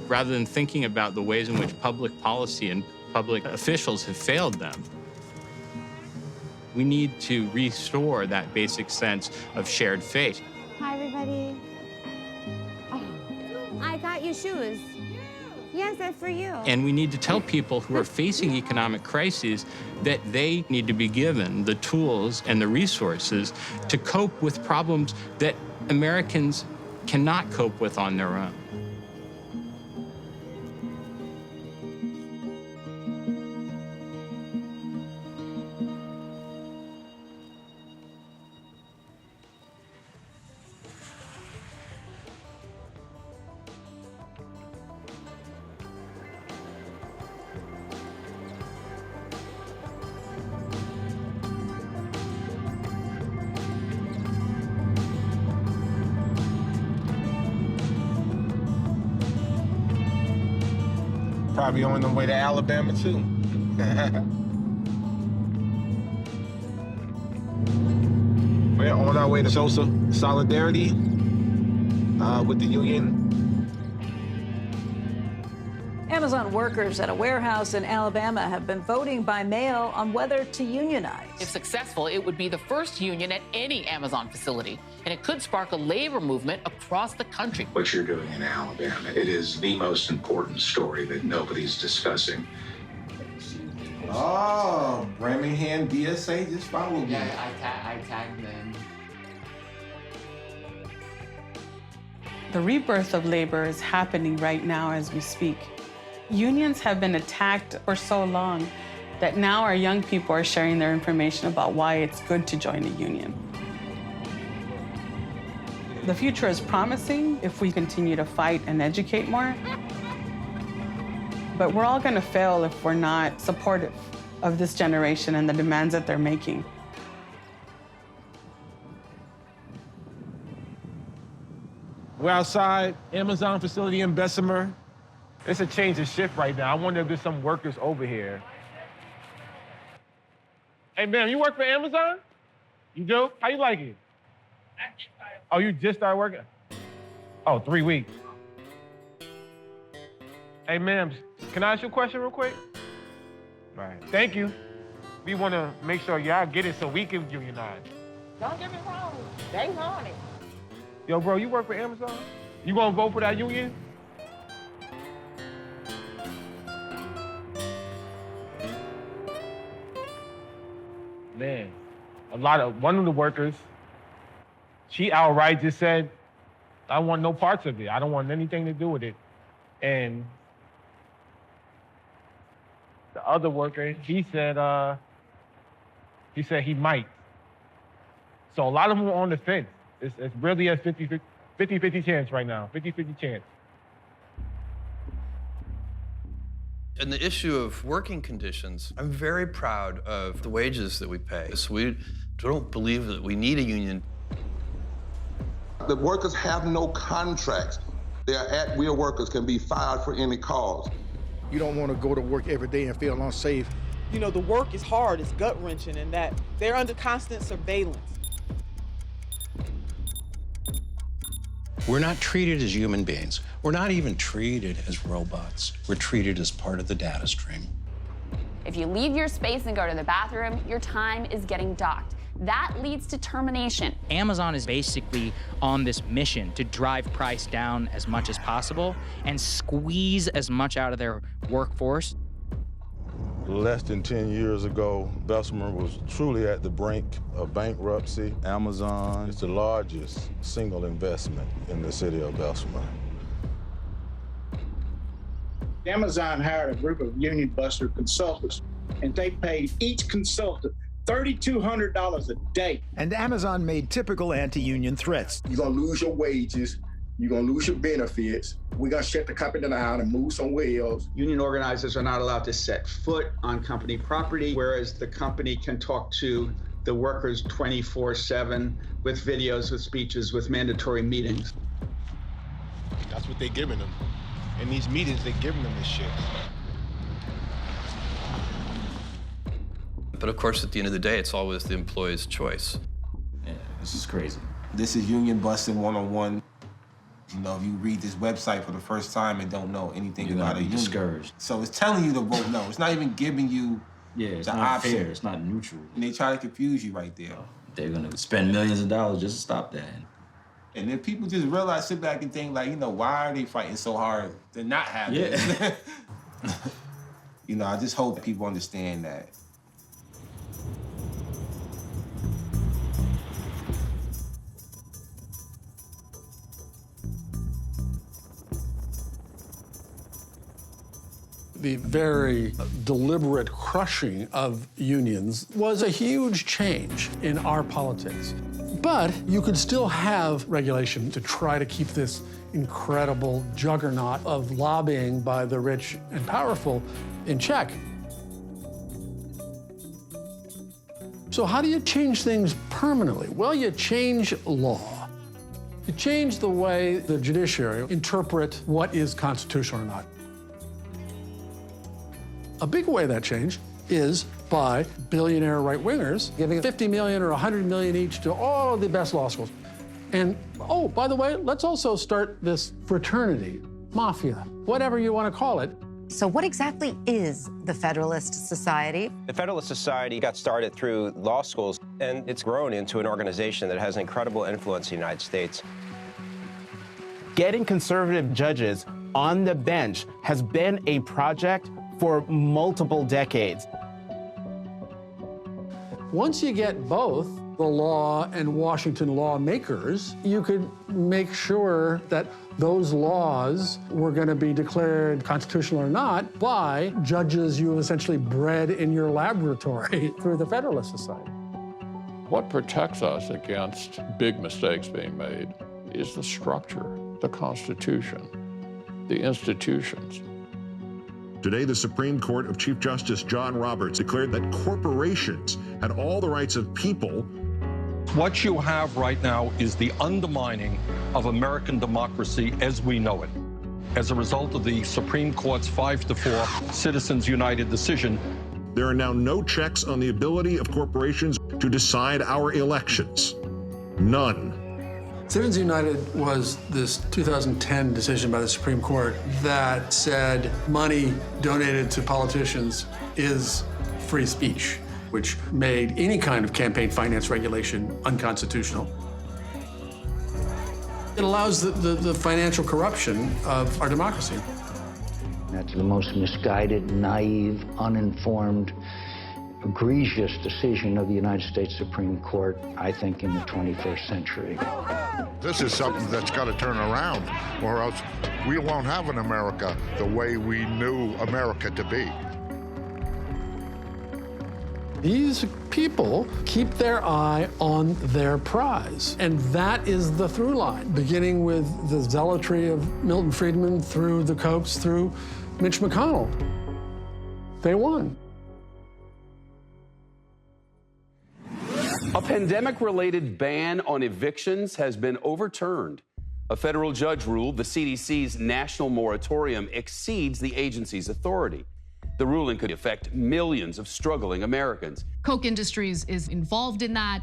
Rather than thinking about the ways in which public policy and public officials have failed them. We need to restore that basic sense of shared fate. Hi, everybody. Oh, I got you shoes. Yes, they're for you. And we need to tell people who are facing economic crises that they need to be given the tools and the resources to cope with problems that Americans cannot cope with on their own. Probably on the way to Alabama, too. We're on our way to show some solidarity with the union. Amazon workers at a warehouse in Alabama have been voting by mail on whether to unionize. If successful, it would be the first union at any Amazon facility, and it could spark a labor movement across the country. What you're doing in Alabama, it is the most important story that nobody's discussing. Oh, Birmingham DSA just followed me. Yeah, I tagged them. The rebirth of labor is happening right now as we speak. Unions have been attacked for so long that now our young people are sharing their information about why it's good to join a union. The future is promising if we continue to fight and educate more. But we're all going to fail if we're not supportive of this generation and the demands that they're making. We're outside Amazon facility in Bessemer. It's a change of shift right now. I wonder if there's some workers over here. Hey, ma'am, you work for Amazon? You do? How you like it? Oh, you just started working? Oh, 3 weeks. Hey, ma'am, can I ask you a question real quick? All right, thank you. We want to make sure y'all get it so we can unionize. Don't get me wrong. They want it. Yo, bro, you work for Amazon? You gonna vote for that union? Man, one of the workers, she outright just said, I want no parts of it. I don't want anything to do with it. And the other worker, he said he might. So a lot of them are on the fence. It's really a 50-50 chance right now, 50-50 chance. And the issue of working conditions, I'm very proud of the wages that we pay. So we don't believe that we need a union. The workers have no contracts. They are at-will workers, can be fired for any cause. You don't want to go to work every day and feel unsafe. You know, the work is hard, it's gut-wrenching, and that they're under constant surveillance. We're not treated as human beings. We're not even treated as robots. We're treated as part of the data stream. If you leave your space and go to the bathroom, your time is getting docked. That leads to termination. Amazon is basically on this mission to drive price down as much as possible and squeeze as much out of their workforce. Less than 10 years ago, Bessemer was truly at the brink of bankruptcy. Amazon is the largest single investment in the city of Bessemer. Amazon hired a group of union buster consultants, and they paid each consultant $3,200 a day. And Amazon made typical anti-union threats. You're gonna lose your wages, you're gonna lose your benefits, we're gonna shut the company down and move somewhere else. Union organizers are not allowed to set foot on company property, whereas the company can talk to the workers 24/7 with videos, with speeches, with mandatory meetings. That's what they're giving them. In these meetings, they're giving them this shit. But of course, at the end of the day, it's always the employee's choice. Yeah, this is crazy. This is union busting 101. You know, if you read this website for the first time and don't know anything about a union, discouraged. So it's telling you to vote no. It's not even giving you Yeah, it's the not option. fair. It's not neutral. And they try to confuse you right there. They're gonna spend millions of dollars just to stop that. And then people just realize, sit back and think like, why are they fighting so hard to not have this? I just hope people understand that. The very deliberate crushing of unions was a huge change in our politics. But you could still have regulation to try to keep this incredible juggernaut of lobbying by the rich and powerful in check. So how do you change things permanently? Well, you change law. You change the way the judiciary interpret what is constitutional or not. A big way that changed is by billionaire right-wingers giving $50 million or $100 million each to all of the best law schools. And, oh, by the way, let's also start this fraternity, mafia, whatever you want to call it. So what exactly is the Federalist Society? The Federalist Society got started through law schools, and it's grown into an organization that has incredible influence in the United States. Getting conservative judges on the bench has been a project for multiple decades. Once you get both the law and Washington lawmakers, you could make sure that those laws were going to be declared constitutional or not by judges you essentially bred in your laboratory through the Federalist Society. What protects us against big mistakes being made is the structure, the Constitution, the institutions. Today, the Supreme Court of Chief Justice John Roberts declared that corporations had all the rights of people. What you have right now is the undermining of American democracy as we know it. As a result of the Supreme Court's 5-4 Citizens United decision, there are now no checks on the ability of corporations to decide our elections. None. Citizens United was this 2010 decision by the Supreme Court that said money donated to politicians is free speech, which made any kind of campaign finance regulation unconstitutional. It allows the financial corruption of our democracy. That's the most misguided, naive, uninformed, egregious decision of the United States Supreme Court, I think, in the 21st century. This is something that's got to turn around, or else we won't have an America the way we knew America to be. These people keep their eye on their prize, and that is the through line, beginning with the zealotry of Milton Friedman through the Copes, through Mitch McConnell. They won. A pandemic-related ban on evictions has been overturned. A federal judge ruled the CDC's national moratorium exceeds the agency's authority. The ruling could affect millions of struggling Americans. Koch Industries is involved in that.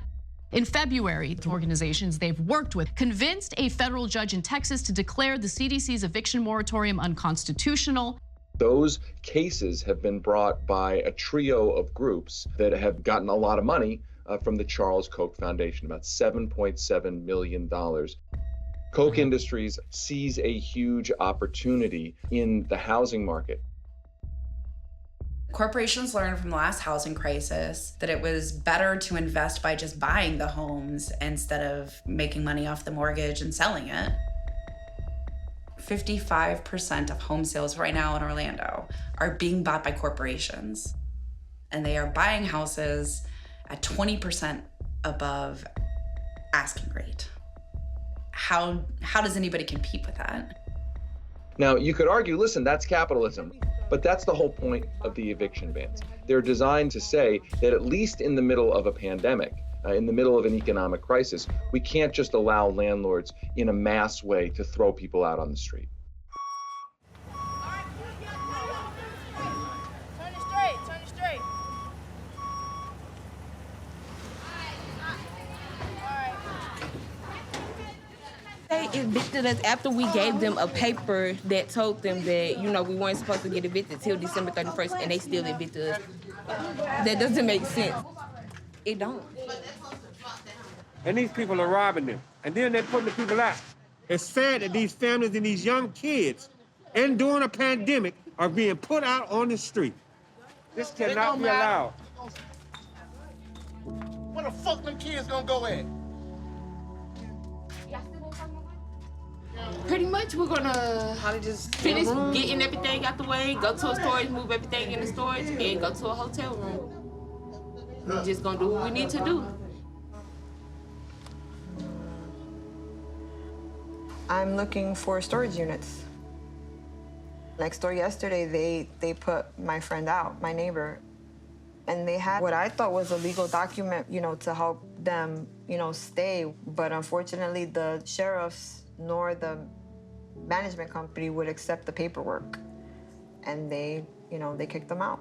In February, the organizations they've worked with convinced a federal judge in Texas to declare the CDC's eviction moratorium unconstitutional. Those cases have been brought by a trio of groups that have gotten a lot of money from the Charles Koch Foundation, about $7.7 million. Koch Industries sees a huge opportunity in the housing market. Corporations learned from the last housing crisis that it was better to invest by just buying the homes instead of making money off the mortgage and selling it. 55% of home sales right now in Orlando are being bought by corporations, and they are buying houses at 20% above asking rate. How does anybody compete with that? Now, you could argue, listen, that's capitalism, but that's the whole point of the eviction bans. They're designed to say that at least in the middle of a pandemic, in the middle of an economic crisis, we can't just allow landlords in a mass way to throw people out on the street. evicted us after we gave them a paper that told them that, you know, we weren't supposed to get evicted till December 31st, and they still evicted us. That doesn't make sense. It don't. And these people are robbing them, and then they're putting the people out. It's sad that these families and these young kids, and during a pandemic, are being put out on the street. This cannot be allowed. Where the fuck them kids gonna go at? Pretty much, we're gonna probably just finish getting everything out the way, go to a storage, move everything in the storage, and go to a hotel room. We're just gonna do what we need to do. I'm looking for storage units. Next door yesterday, they put my friend out, my neighbor, and they had what I thought was a legal document, you know, to help them, you know, stay. But unfortunately, the sheriffs nor the management company would accept the paperwork. And they, you know, they kicked them out.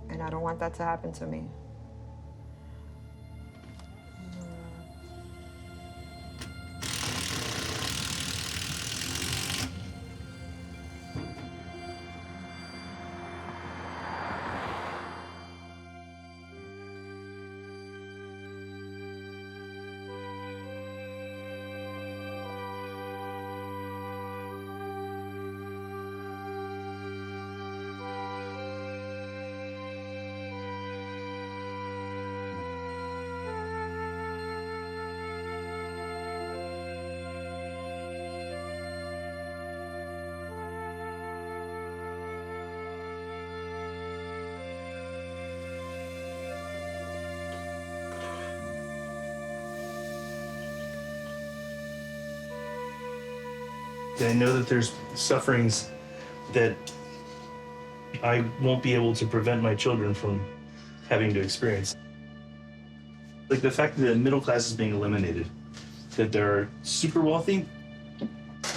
And I don't want that to happen to me. I know that there's sufferings that I won't be able to prevent my children from having to experience. Like the fact that the middle class is being eliminated, that they're super wealthy, and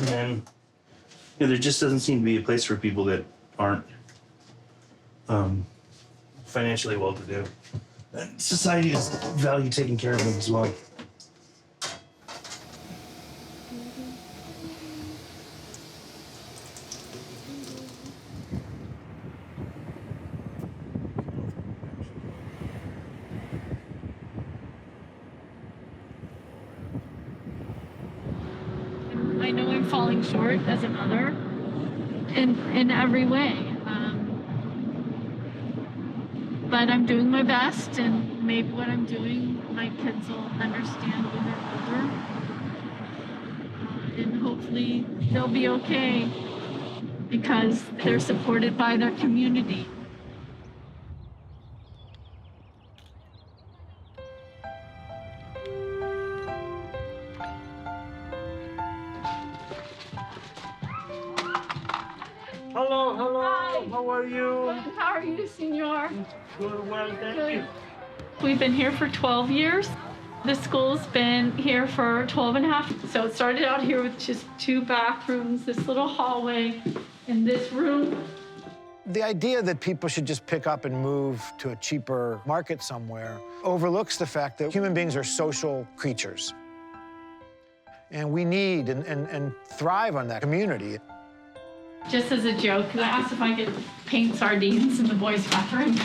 then you know, there just doesn't seem to be a place for people that aren't financially well-to-do. And society does value taking care of them as well. I know I'm falling short as a mother in every way. But I'm doing my best, and maybe what I'm doing, my kids will understand when they're older. And hopefully they'll be okay because they're supported by their community. Hello, hello. Hi. How are you? How are you, Senor? Doing well, thank you. We've been here for 12 years. The school's been here for 12 and a half. So it started out here with just 2 bathrooms, this little hallway, and this room. The idea that people should just pick up and move to a cheaper market somewhere overlooks the fact that human beings are social creatures. And we need and thrive on that community. Just as a joke, I asked if I could paint sardines in the boys' bathroom.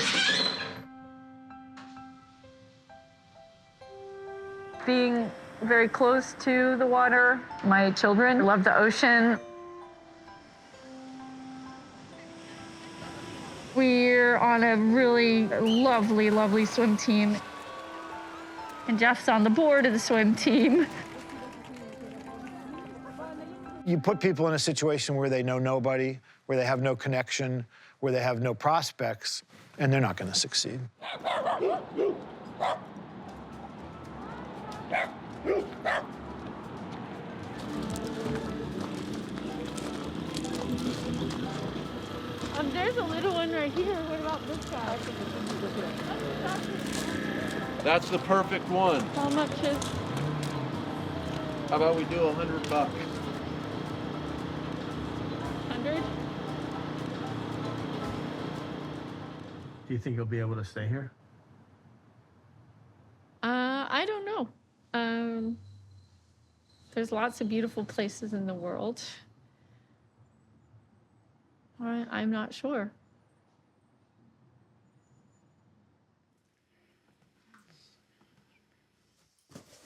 Being very close to the water, my children love the ocean. We're on a really lovely, lovely swim team. And Jeff's on the board of the swim team. You put people in a situation where they know nobody, where they have no connection, where they have no prospects, and they're not going to succeed. There's a little one right here. What about this guy? That's the perfect one. How much is? How about we do $100? 100? Do you think you'll be able to stay here? I don't know. There's lots of beautiful places in the world. I'm not sure.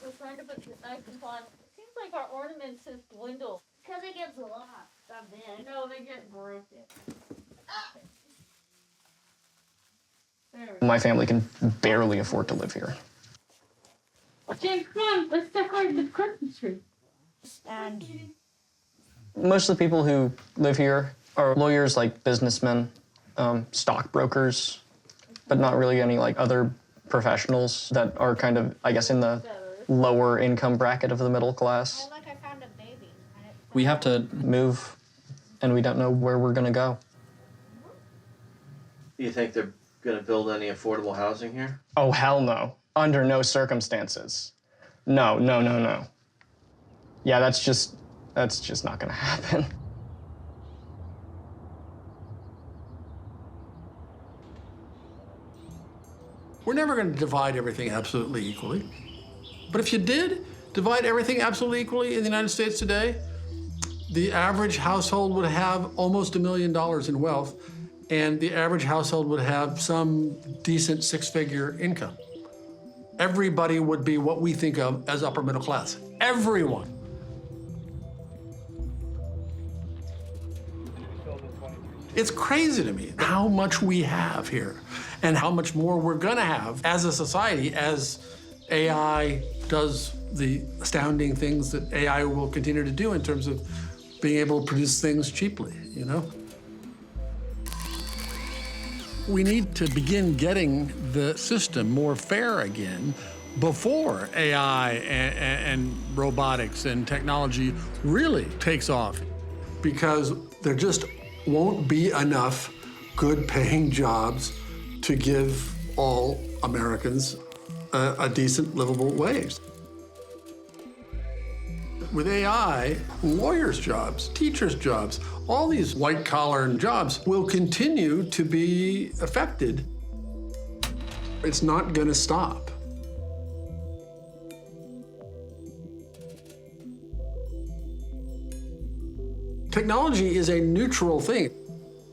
We're trying to put the icons on. It seems like our ornaments have dwindled. Because it gets lost. No, they get broken. My family can barely afford to live here. James, come on, let's decorate the Christmas tree. And Most of the people who live here are lawyers, like businessmen, stockbrokers, but not really any like other professionals that are kind of, I guess, in the lower income bracket of the middle class. I found a baby. We have to move, and we don't know where we're gonna go. Do you think they're going to build any affordable housing here? Oh, hell no. Under no circumstances. No, no, no, no. Yeah, that's just not gonna happen. We're never going to divide everything absolutely equally. But if you did divide everything absolutely equally in the United States today, the average household would have almost $1 million in wealth, and the average household would have some decent six-figure income. Everybody would be what we think of as upper middle class. Everyone. It's crazy to me how much we have here and how much more we're gonna have as a society as AI does the astounding things that AI will continue to do in terms of being able to produce things cheaply, you know? We need to begin getting the system more fair again before AI and robotics and technology really takes off, because there just won't be enough good-paying jobs to give all Americans a decent, livable wage. With AI, lawyers' jobs, teachers' jobs, all these white-collar jobs will continue to be affected. It's not going to stop. Technology is a neutral thing.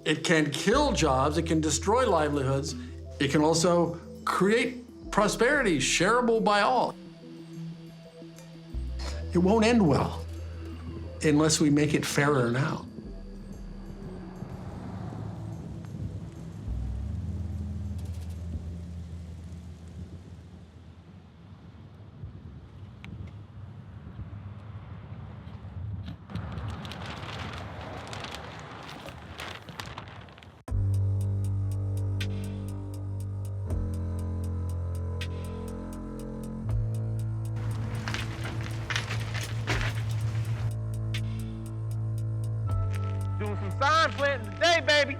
It can kill jobs, it can destroy livelihoods, it can also create prosperity shareable by all. It won't end well unless we make it fairer now. Doing some sign planting today, baby.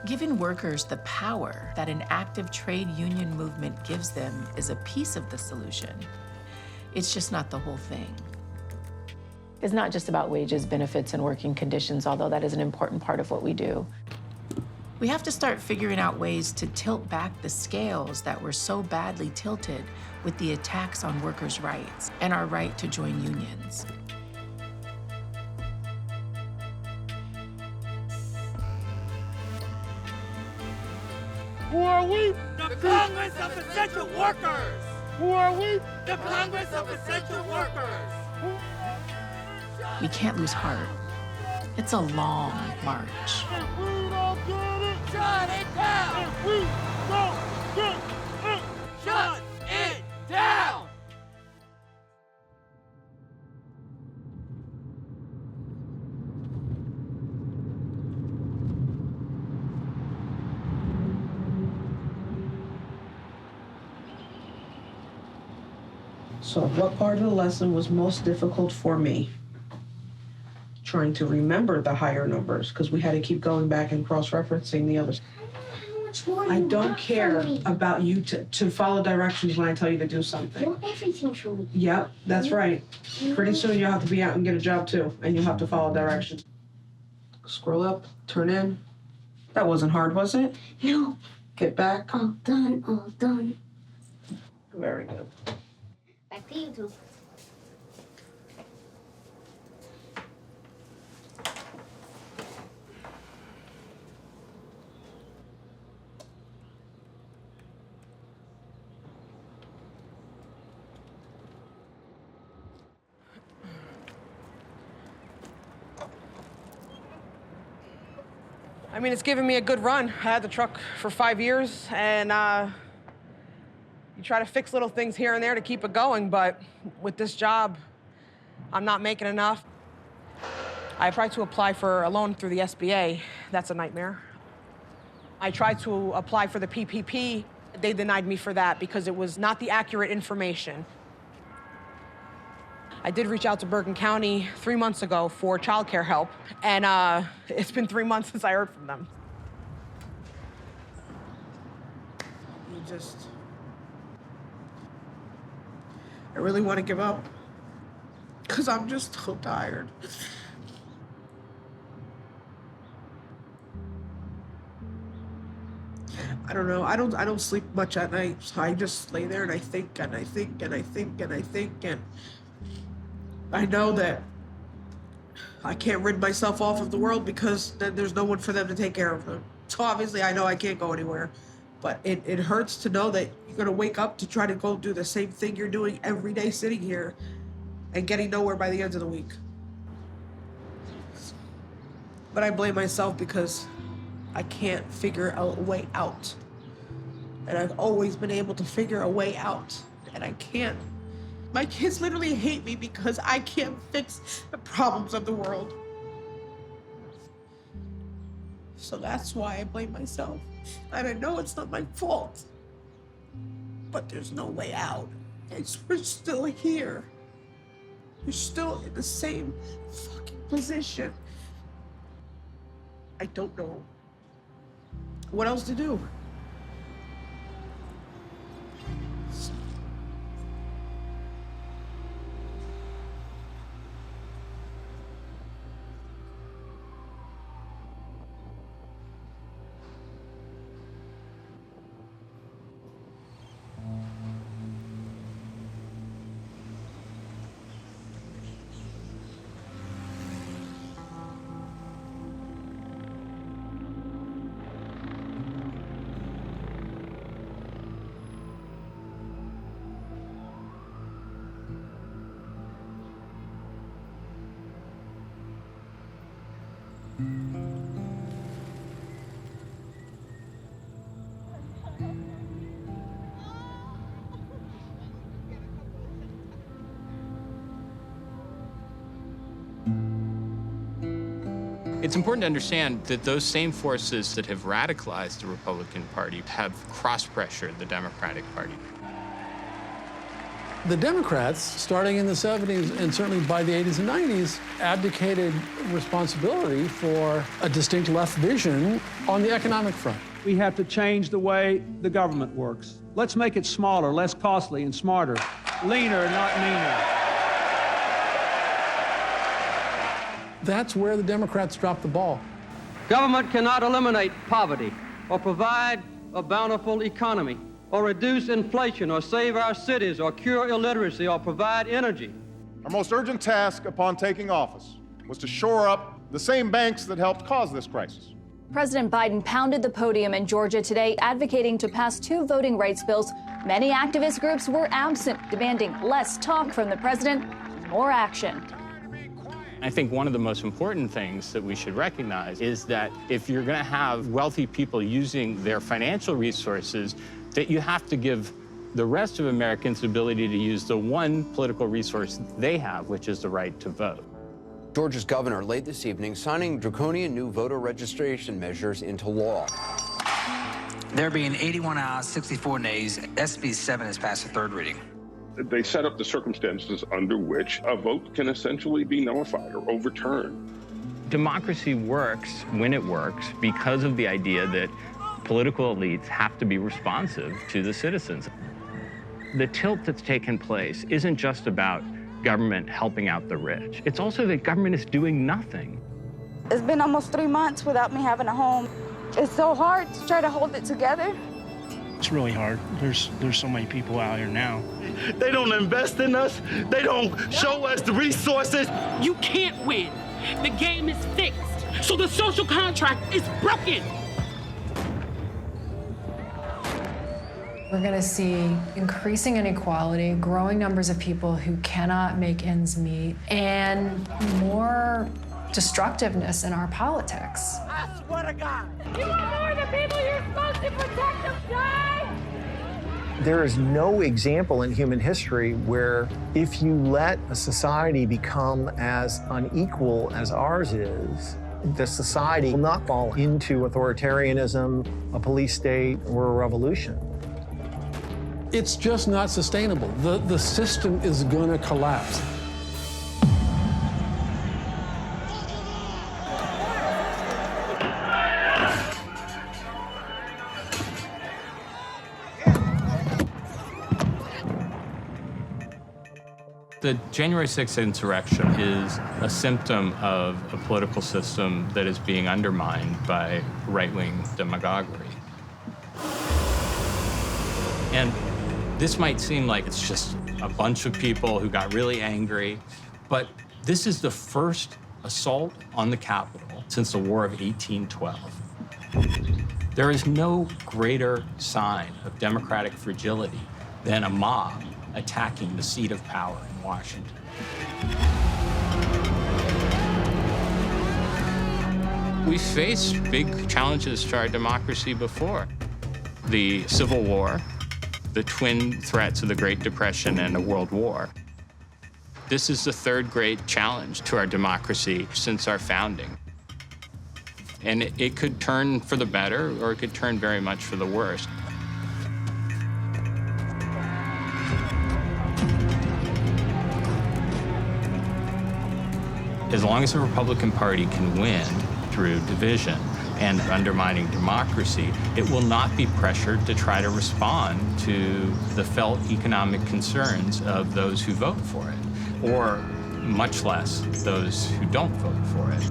Giving workers the power that an active trade union movement gives them is a piece of the solution. It's just not the whole thing. It's not just about wages, benefits, and working conditions, although that is an important part of what we do. We have to start figuring out ways to tilt back the scales that were so badly tilted with the attacks on workers' rights and our right to join unions. Who are we? The Congress of Essential Workers. Who are we? The Congress of Essential Workers. We can't lose heart. It's a long march. If we don't get it, shut it down. If we don't get it, shut it down. So what part of the lesson was most difficult for me? Trying to remember the higher numbers, because we had to keep going back and cross-referencing the others. I don't care about you to follow directions when I tell you to do something. Not everything should be. Yep, that's right. Pretty soon you'll have to be out and get a job too, and you'll have to follow directions. Scroll up, turn in. That wasn't hard, was it? No. Get back. All done, all done. Very good. Back to you two. I mean, it's given me a good run. I had the truck for 5 years, and you try to fix little things here and there to keep it going, but with this job, I'm not making enough. I tried to apply for a loan through the SBA. That's a nightmare. I tried to apply for the PPP. They denied me for that because it was not the accurate information. I did reach out to Bergen County 3 months ago for childcare help, and it's been 3 months since I heard from them. I really want to give up because I'm just so tired. I don't know. I don't sleep much at night. So I just lay there and I think and I think and I think and I think, and I know that I can't rid myself off of the world because then there's no one for them to take care of them. So obviously I know I can't go anywhere, but it hurts to know that you're gonna wake up to try to go do the same thing you're doing every day sitting here and getting nowhere by the end of the week. But I blame myself because I can't figure a way out. And I've always been able to figure a way out, and I can't. My kids literally hate me because I can't fix the problems of the world. So that's why I blame myself. And I know it's not my fault, but there's no way out. We're still here. We're still in the same fucking position. I don't know what else to do. It's important to understand that those same forces that have radicalized the Republican Party have cross-pressured the Democratic Party. The Democrats, starting in the 70s and certainly by the 80s and 90s, abdicated responsibility for a distinct left vision on the economic front. We have to change the way the government works. Let's make it smaller, less costly, and smarter. Leaner, not meaner. That's where the Democrats dropped the ball. Government cannot eliminate poverty or provide a bountiful economy or reduce inflation or save our cities or cure illiteracy or provide energy. Our most urgent task upon taking office was to shore up the same banks that helped cause this crisis. President Biden pounded the podium in Georgia today, advocating to pass 2 voting rights bills. Many activist groups were absent, demanding less talk from the president, more action. I think one of the most important things that we should recognize is that if you're going to have wealthy people using their financial resources, that you have to give the rest of Americans the ability to use the one political resource they have, which is the right to vote. Georgia's governor late this evening signing draconian new voter registration measures into law. There being 81 ayes, 64 nays, SB 7 has passed the 3rd reading. They set up the circumstances under which a vote can essentially be nullified or overturned. Democracy works when it works because of the idea that political elites have to be responsive to the citizens. The tilt that's taken place isn't just about government helping out the rich. It's also that government is doing nothing. It's been almost 3 months without me having a home. It's so hard to try to hold it together. It's really hard. There's so many people out here now. They don't invest in us. They don't show us the resources. You can't win. The game is fixed. So the social contract is broken. We're going to see increasing inequality, growing numbers of people who cannot make ends meet, and more destructiveness in our politics. I swear to God. You want more of the people you're supposed to protect them die? There is no example in human history where if you let a society become as unequal as ours is, the society will not fall into authoritarianism, a police state, or a revolution. It's just not sustainable. The system is going to collapse. The January 6th insurrection is a symptom of a political system that is being undermined by right-wing demagoguery. And this might seem like it's just a bunch of people who got really angry, but this is the first assault on the Capitol since the War of 1812. There is no greater sign of democratic fragility than a mob attacking the seat of power in Washington. We faced big challenges to our democracy before. The Civil War, the twin threats of the Great Depression and a world war. This is the third great challenge to our democracy since our founding. And it could turn for the better, or it could turn very much for the worse. As long as the Republican Party can win through division and undermining democracy, it will not be pressured to try to respond to the felt economic concerns of those who vote for it, or much less those who don't vote for it.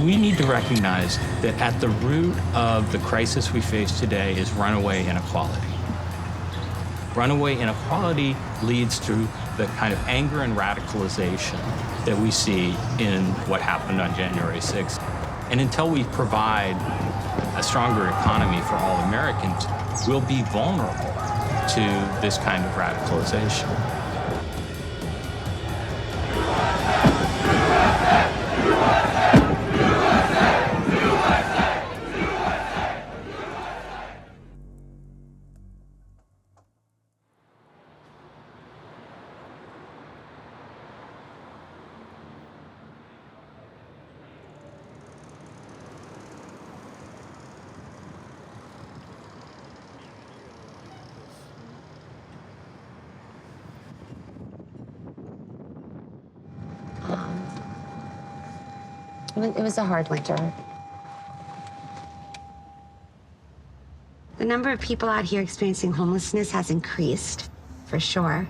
We need to recognize that at the root of the crisis we face today is runaway inequality. Runaway inequality leads to the kind of anger and radicalization that we see in what happened on January 6th. And until we provide a stronger economy for all Americans, we'll be vulnerable to this kind of radicalization. It was a hard winter. The number of people out here experiencing homelessness has increased, for sure.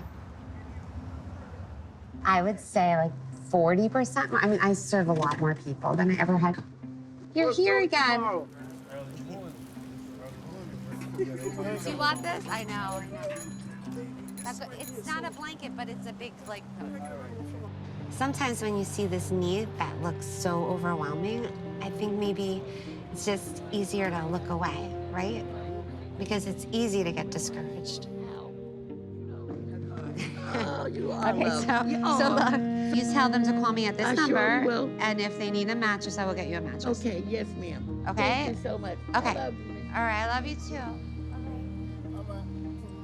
I would say like 40% more. I mean, I serve a lot more people than I ever had. You're here again. Do you want this? I know. That's what, it's not a blanket, but it's a big, like, sometimes when you see this need that looks so overwhelming, I think maybe it's just easier to look away, right? Because it's easy to get discouraged. Oh, you are Okay, so look, you tell them to call me at this number, sure will. and if they need a mattress, I will get you a mattress. Okay, yes, ma'am. Okay? Thank you so much. Okay. I love you. All right, I love you too.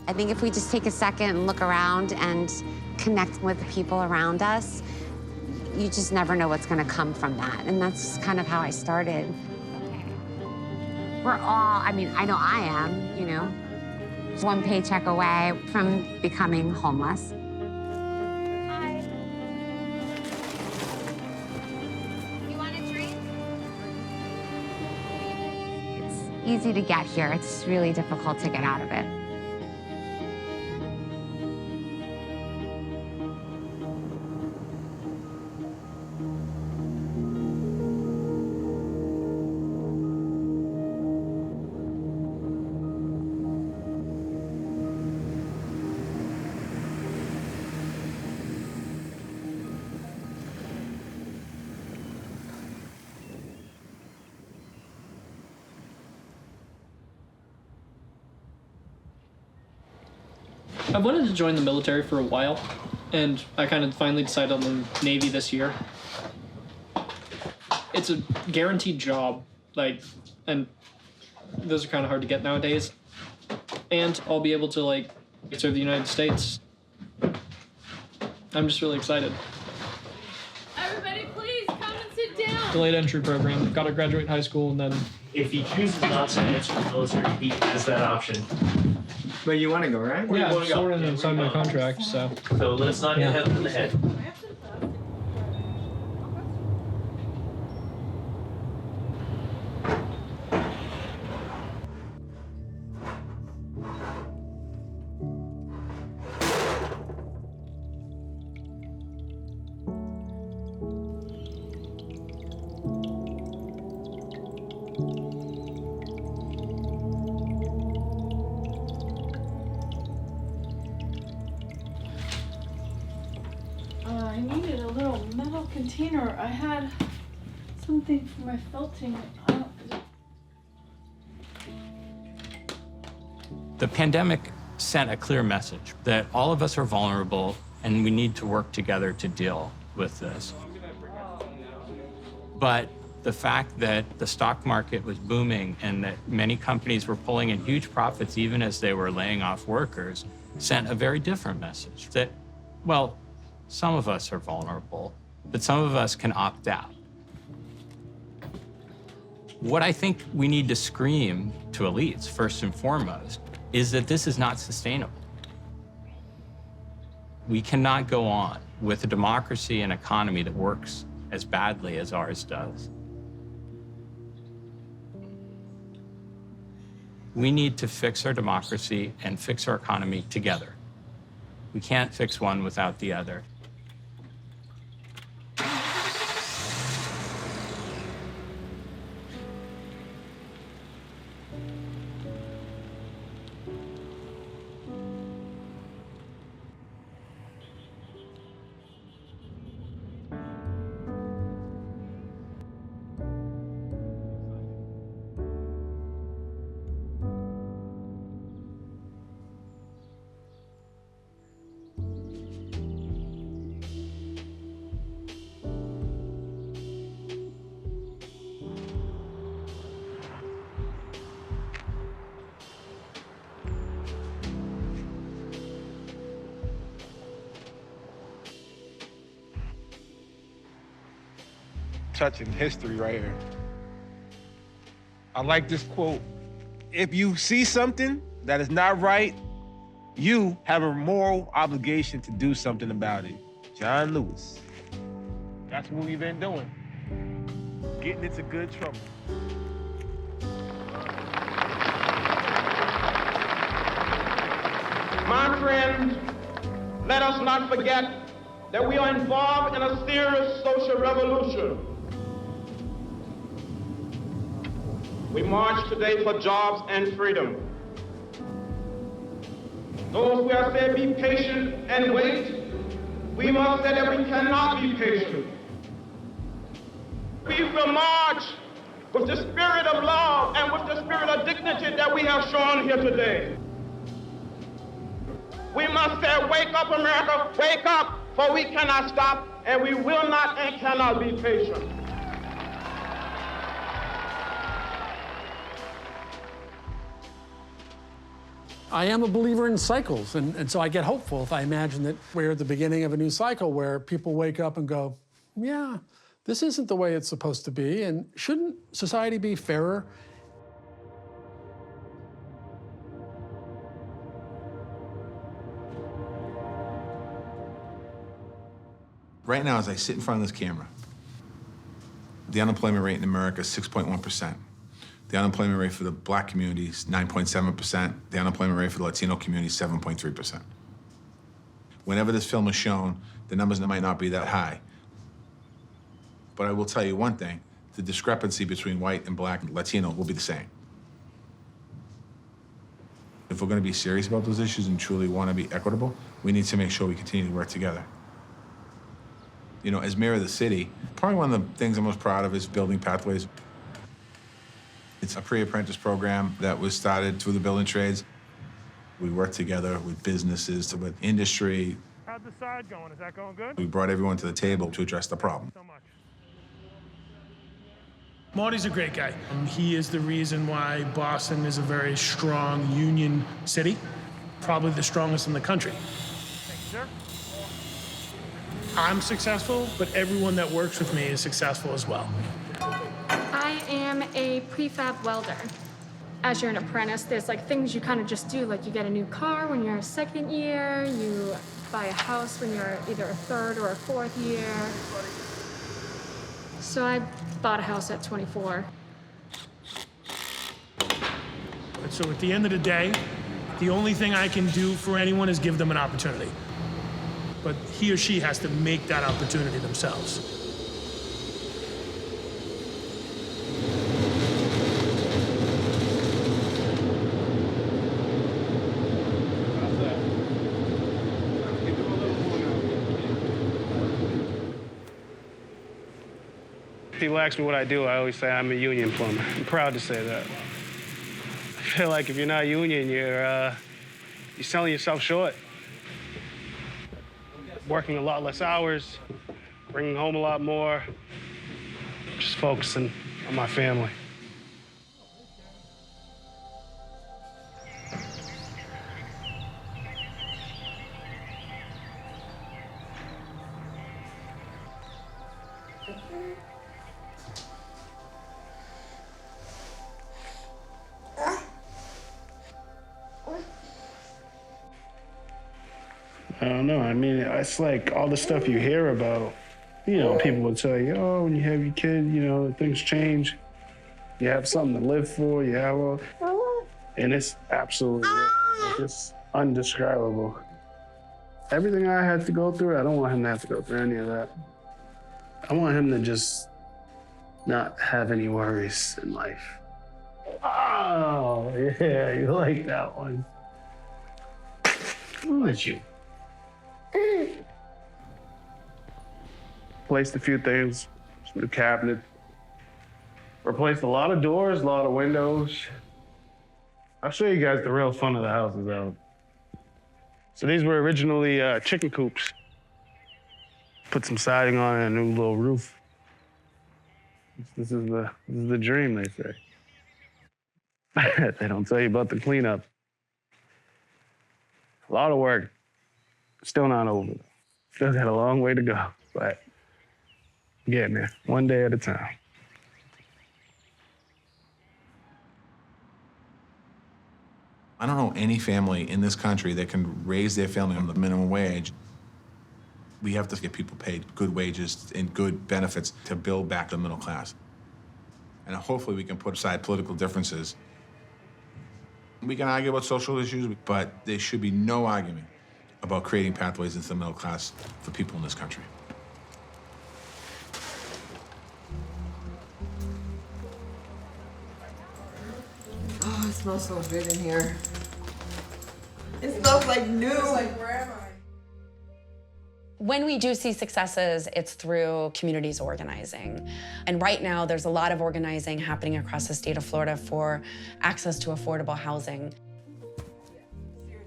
I think if we just take a second and look around and connect with the people around us, you just never know what's gonna come from that. And that's kind of how I started. We're all, I mean, I know I am, you know, one paycheck away from becoming homeless. Hi. You easy to get here. It's really difficult to get out of it. I've wanted to join the military for a while, and I kind of finally decided on the Navy this year. It's a guaranteed job, and those are kind of hard to get nowadays. And I'll be able to, serve the United States. I'm just really excited. Everybody, please come and sit down. Delayed entry program. Got to graduate high school, and then... If he chooses not to enter the military, he has that option. But you want to go, right? Yeah, I'm sort of inside my contract, so... So let's not hit him in the head. I needed a little metal container. I had something for my felting. The pandemic sent a clear message that all of us are vulnerable and we need to work together to deal with this. But the fact that the stock market was booming and that many companies were pulling in huge profits even as they were laying off workers sent a very different message that, well, some of us are vulnerable, but some of us can opt out. What I think we need to scream to elites, first and foremost, is that this is not sustainable. We cannot go on with a democracy and economy that works as badly as ours does. We need to fix our democracy and fix our economy together. We can't fix one without the other. Touching history right here. I like this quote. If you see something that is not right, you have a moral obligation to do something about it. John Lewis. That's what we've been doing. Getting into good trouble. My friends, let us not forget that we are involved in a serious social revolution. We march today for jobs and freedom. Those who have said be patient and wait, we must say that we cannot be patient. We will march with the spirit of love and with the spirit of dignity that we have shown here today. We must say, wake up, America, wake up, for we cannot stop, and we will not and cannot be patient. I am a believer in cycles, and so I get hopeful if I imagine that we're at the beginning of a new cycle where people wake up and go, yeah, this isn't the way it's supposed to be, and shouldn't society be fairer? Right now, as I sit in front of this camera, the unemployment rate in America is 6.1%. The unemployment rate for the Black community is 9.7%. The unemployment rate for the Latino community is 7.3%. Whenever this film is shown, the numbers might not be that high. But I will tell you one thing, the discrepancy between white and Black and Latino will be the same. If we're going to be serious about those issues and truly want to be equitable, we need to make sure we continue to work together. You know, as mayor of the city, probably one of the things I'm most proud of is building pathways. It's a pre-apprentice program that was started through the building trades. We work together with businesses, with industry. How's the side going? Is that going good? We brought everyone to the table to address the problem. Marty's a great guy. He is the reason why Boston is a very strong union city, probably the strongest in the country. Thank you, sir. I'm successful, but everyone that works with me is successful as well. I am a prefab welder. As you're an apprentice, there's like things you kind of just do, like you get a new car when you're a second year, you buy a house when you're either a third or a fourth year. So I bought a house at 24. And so at the end of the day, the only thing I can do for anyone is give them an opportunity. But he or she has to make that opportunity themselves. People ask me what I do, I always say I'm a union plumber. I'm proud to say that. I feel like if you're not union, you're selling yourself short. Working a lot less hours, bringing home a lot more, just focusing on my family. I don't know. I mean, it's like all the stuff you hear about. You know, people will tell you, oh, when you have your kid, you know, things change. You have something to live for. You have all, and it's absolutely, it's undescribable. Everything I had to go through, I don't want him to have to go through any of that. I want him to just not have any worries in life. Oh, yeah, you like that one. Look at you. Replaced a few things, some new cabinet. Replaced a lot of doors, a lot of windows. I'll show you guys the real fun of the houses out. So these were originally chicken coops. Put some siding on it and a new little roof. This is the dream, they say. They don't tell you about the cleanup. A lot of work. Still not over. Still got a long way to go, but getting there, one day at a time. I don't know any family in this country that can raise their family on the minimum wage. We have to get people paid good wages and good benefits to build back the middle class. And hopefully we can put aside political differences. We can argue about social issues, but there should be no argument about creating pathways into the middle class for people in this country. Oh, it smells so good in here. It smells like new. It's like, where am I? When we do see successes, it's through communities organizing. And right now, there's a lot of organizing happening across the state of Florida for access to affordable housing.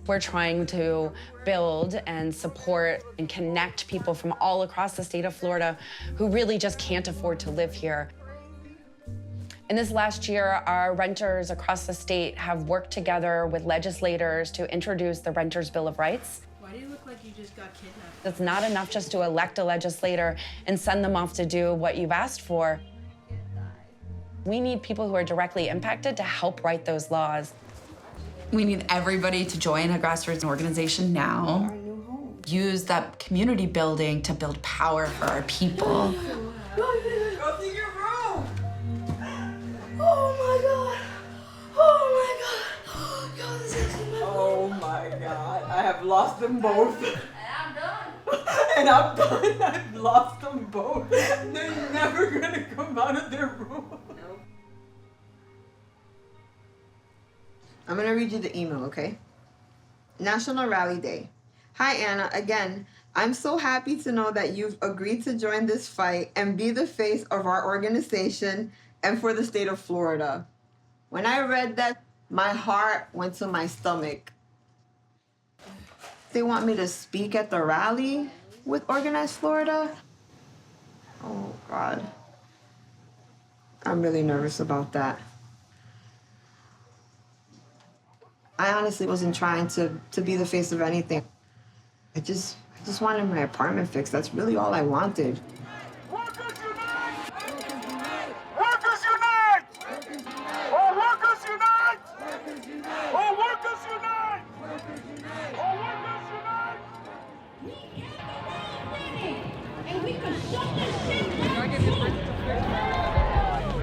We're trying to build and support and connect people from all across the state of Florida who really just can't afford to live here. In this last year, our renters across the state have worked together with legislators to introduce the Renters' Bill of Rights. Why do you look like you just got kidnapped? It's not enough just to elect a legislator and send them off to do what you've asked for. We need people who are directly impacted to help write those laws. We need everybody to join a grassroots organization now. Use that community building to build power for our people. Go to your room. Oh my God. I've lost them both. And I'm done. I've lost them both. They're never gonna come out of their room. I'm gonna read you the email, okay? National Rally Day. Hi, Anna. Again, I'm so happy to know that you've agreed to join this fight and be the face of our organization and for the state of Florida. When I read that, my heart went to my stomach. They want me to speak at the rally with Organized Florida? Oh, God. I'm really nervous about that. I honestly wasn't trying to be the face of anything. I just wanted my apartment fixed. That's really all I wanted. Workers unite! Workers unite! Oh, workers unite! Oh, workers unite! Oh, workers unite! And we can shut this shit down.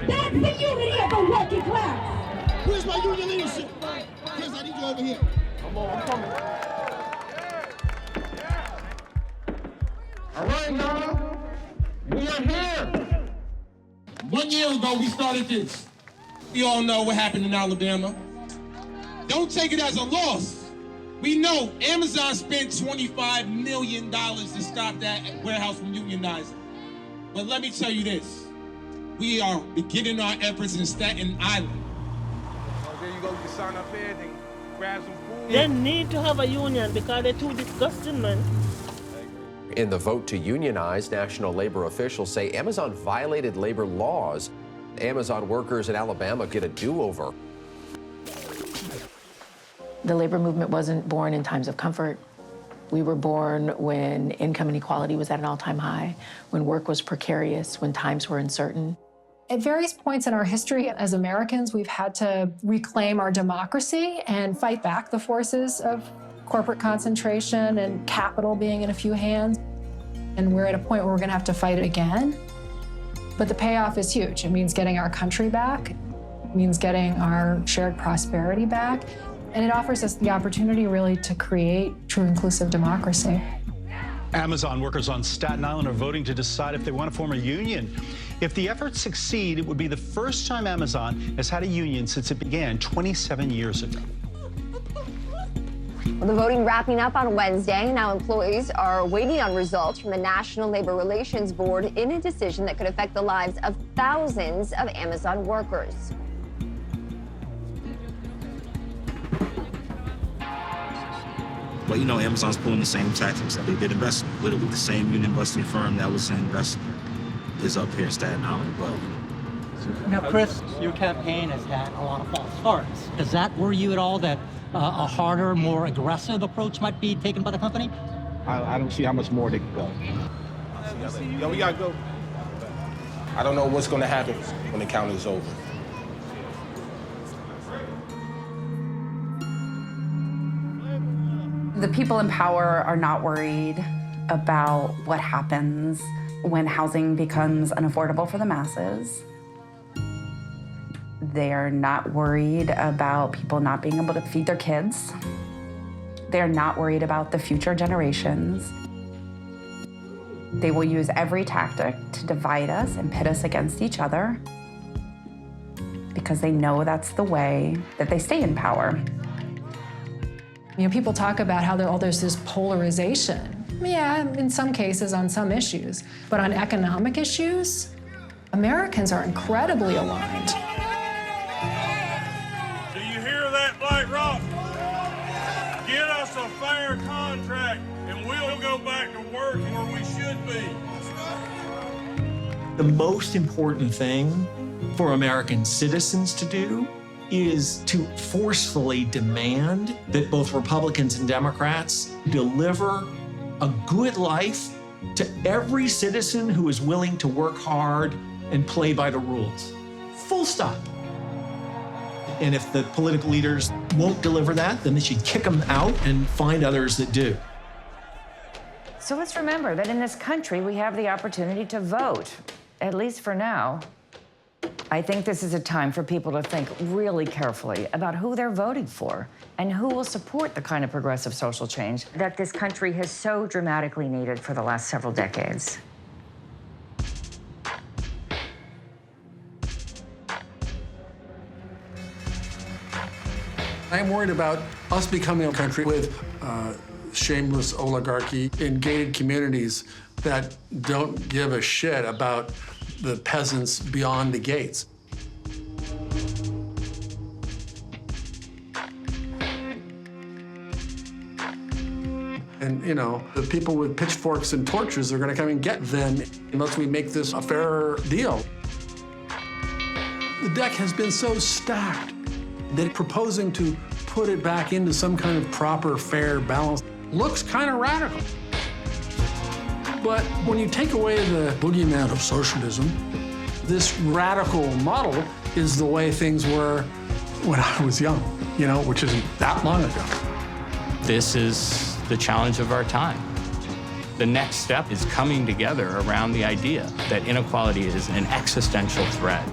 That's the unity of the working class. Where's my union leadership? Chris, I need you over here. Come on, I'm coming. All right, y'all. We are here. 1 year ago, we started this. We all know what happened in Alabama. Don't take it as a loss. We know Amazon spent $25 million to stop that warehouse from unionizing. But let me tell you this. We are beginning our efforts in Staten Island. Oh, there you go. You can sign up here and grab some food. They need to have a union because they're too disgusting, man. In the vote to unionize, national labor officials say Amazon violated labor laws. Amazon workers in Alabama get a do-over. The labor movement wasn't born in times of comfort. We were born when income inequality was at an all-time high, when work was precarious, when times were uncertain. At various points in our history as Americans, we've had to reclaim our democracy and fight back the forces of corporate concentration and capital being in a few hands. And we're at a point where we're gonna have to fight it again. But the payoff is huge. It means getting our country back. It means getting our shared prosperity back. And it offers us the opportunity really to create true inclusive democracy. Amazon workers on Staten Island are voting to decide if they want to form a union. If the efforts succeed, it would be the first time Amazon has had a union since it began 27 years ago. Well, the voting wrapping up on Wednesday. Now employees are waiting on results from the National Labor Relations Board in a decision that could affect the lives of thousands of Amazon workers. Well, you know, Amazon's pulling the same tactics that they did investment. Literally the same union busting firm that was in investment is up here in Staten Island. But now, Chris, your campaign has had a lot of false starts. Does that worry you at all that a harder, more aggressive approach might be taken by the company? I don't see how much more they can go. Yo, we gotta go. I don't know what's gonna happen when the count is over. The people in power are not worried about what happens when housing becomes unaffordable for the masses. They're not worried about people not being able to feed their kids. They're not worried about the future generations. They will use every tactic to divide us and pit us against each other because they know that's the way that they stay in power. You know, people talk about how there's this polarization. Yeah, in some cases on some issues, but on economic issues, Americans are incredibly aligned. Do you hear that, Black Rock? Get us a fair contract and we'll go back to work where we should be. The most important thing for American citizens to do is to forcefully demand that both Republicans and Democrats deliver a good life to every citizen who is willing to work hard and play by the rules. Full stop. And if the political leaders won't deliver that, then they should kick them out and find others that do. So let's remember that in this country, we have the opportunity to vote, at least for now. I think this is a time for people to think really carefully about who they're voting for and who will support the kind of progressive social change that this country has so dramatically needed for the last several decades. I'm worried about us becoming a country with shameless oligarchy in gated communities that don't give a shit about the peasants beyond the gates. And, you know, the people with pitchforks and torches are going to come and get them unless we make this a fair deal. The deck has been so stacked that proposing to put it back into some kind of proper, fair balance looks kind of radical. But when you take away the boogeyman of socialism, this radical model is the way things were when I was young, you know, which isn't that long ago. This is the challenge of our time. The next step is coming together around the idea that inequality is an existential threat.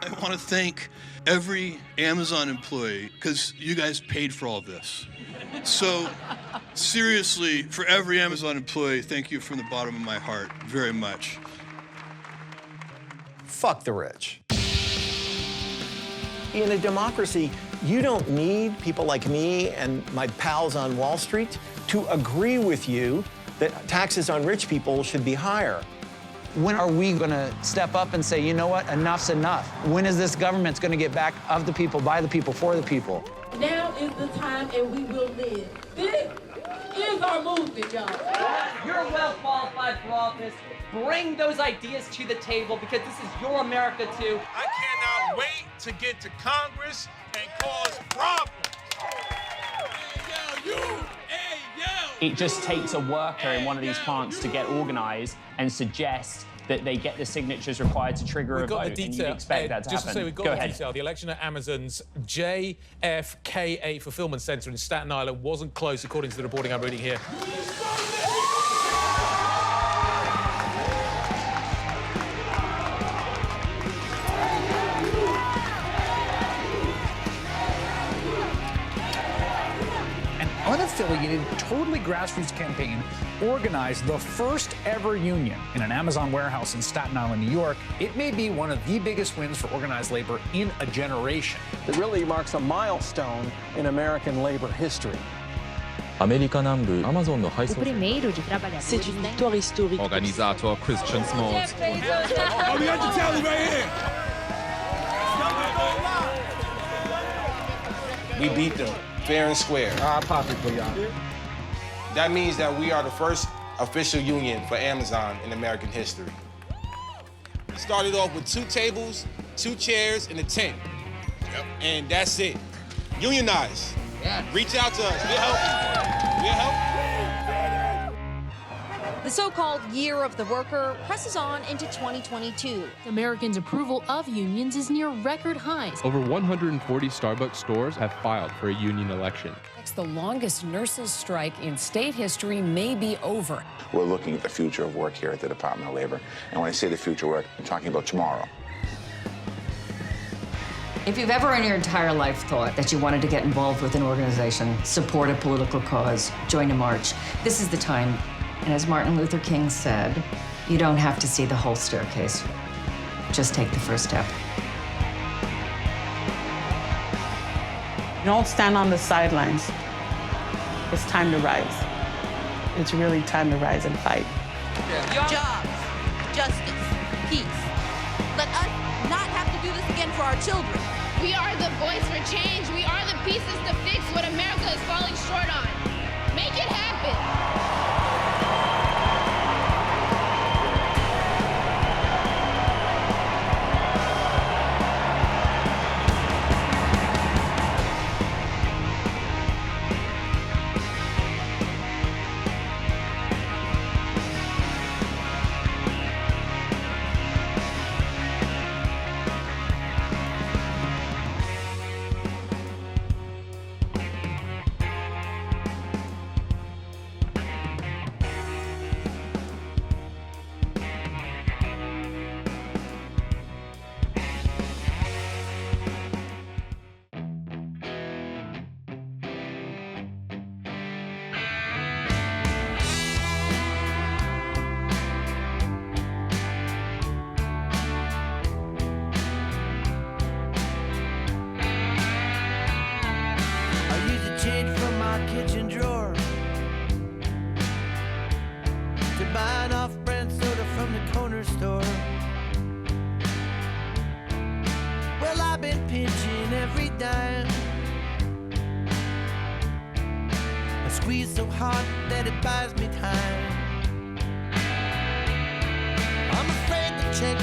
I want to thank every Amazon employee because you guys paid for all this. So seriously, for every Amazon employee, thank you from the bottom of my heart very much. Fuck the rich. In a democracy, you don't need people like me and my pals on Wall Street to agree with you that taxes on rich people should be higher. When are we going to step up and say, you know what, enough's enough? When is this government going to get back of the people, by the people, for the people? Now is the time and we will live. This is our movement, y'all. You're well qualified for office. Bring those ideas to the table because this is your America too. I cannot wait to get to Congress and cause problems. Hey, yo, you! Hey, yo! It just takes a worker in one of these plants to get organized and suggest that they get the signatures required to trigger a vote, and you'd expect that to just happen. to say, we've got Go the ahead. detail. The election at Amazon's JFKA Fulfillment Center in Staten Island wasn't close, according to the reporting I'm reading here. Unaffiliated, totally grassroots campaign organized the first ever union in an Amazon warehouse in Staten Island, New York. It may be one of the biggest wins for organized labor in a generation. It really marks a milestone in American labor history. América南部 Amazon no O primeiro de trabalhadores. C'est une victoire historique. Organizator Christian Smalls. Oh, we got the tally right here. We beat them fair and square. I'll pop it for y'all. That means that we are the first official union for Amazon in American history. We started off with 2 tables, 2 chairs, and a tent. Yep. And that's it. Unionize. Yeah. Reach out to us. We'll help you. We'll help you. The so-called Year of the Worker presses on into 2022. Americans' approval of unions is near record highs. Over 140 Starbucks stores have filed for a union election. The longest nurses' strike in state history may be over. We're looking at the future of work here at the Department of Labor. And when I say the future work, I'm talking about tomorrow. If you've ever in your entire life thought that you wanted to get involved with an organization, support a political cause, join a march, this is the time. And as Martin Luther King said, you don't have to see the whole staircase. Just take the first step. Don't stand on the sidelines. It's time to rise. It's really time to rise and fight. Jobs, justice, peace. Let us not have to do this again for our children. We are the voice for change. We are the pieces to fix what America is falling short on. Make it happen. buying off-brand soda from the corner store. Well, I've been pinching every dime. I squeeze so hard that it buys me time. I'm afraid to check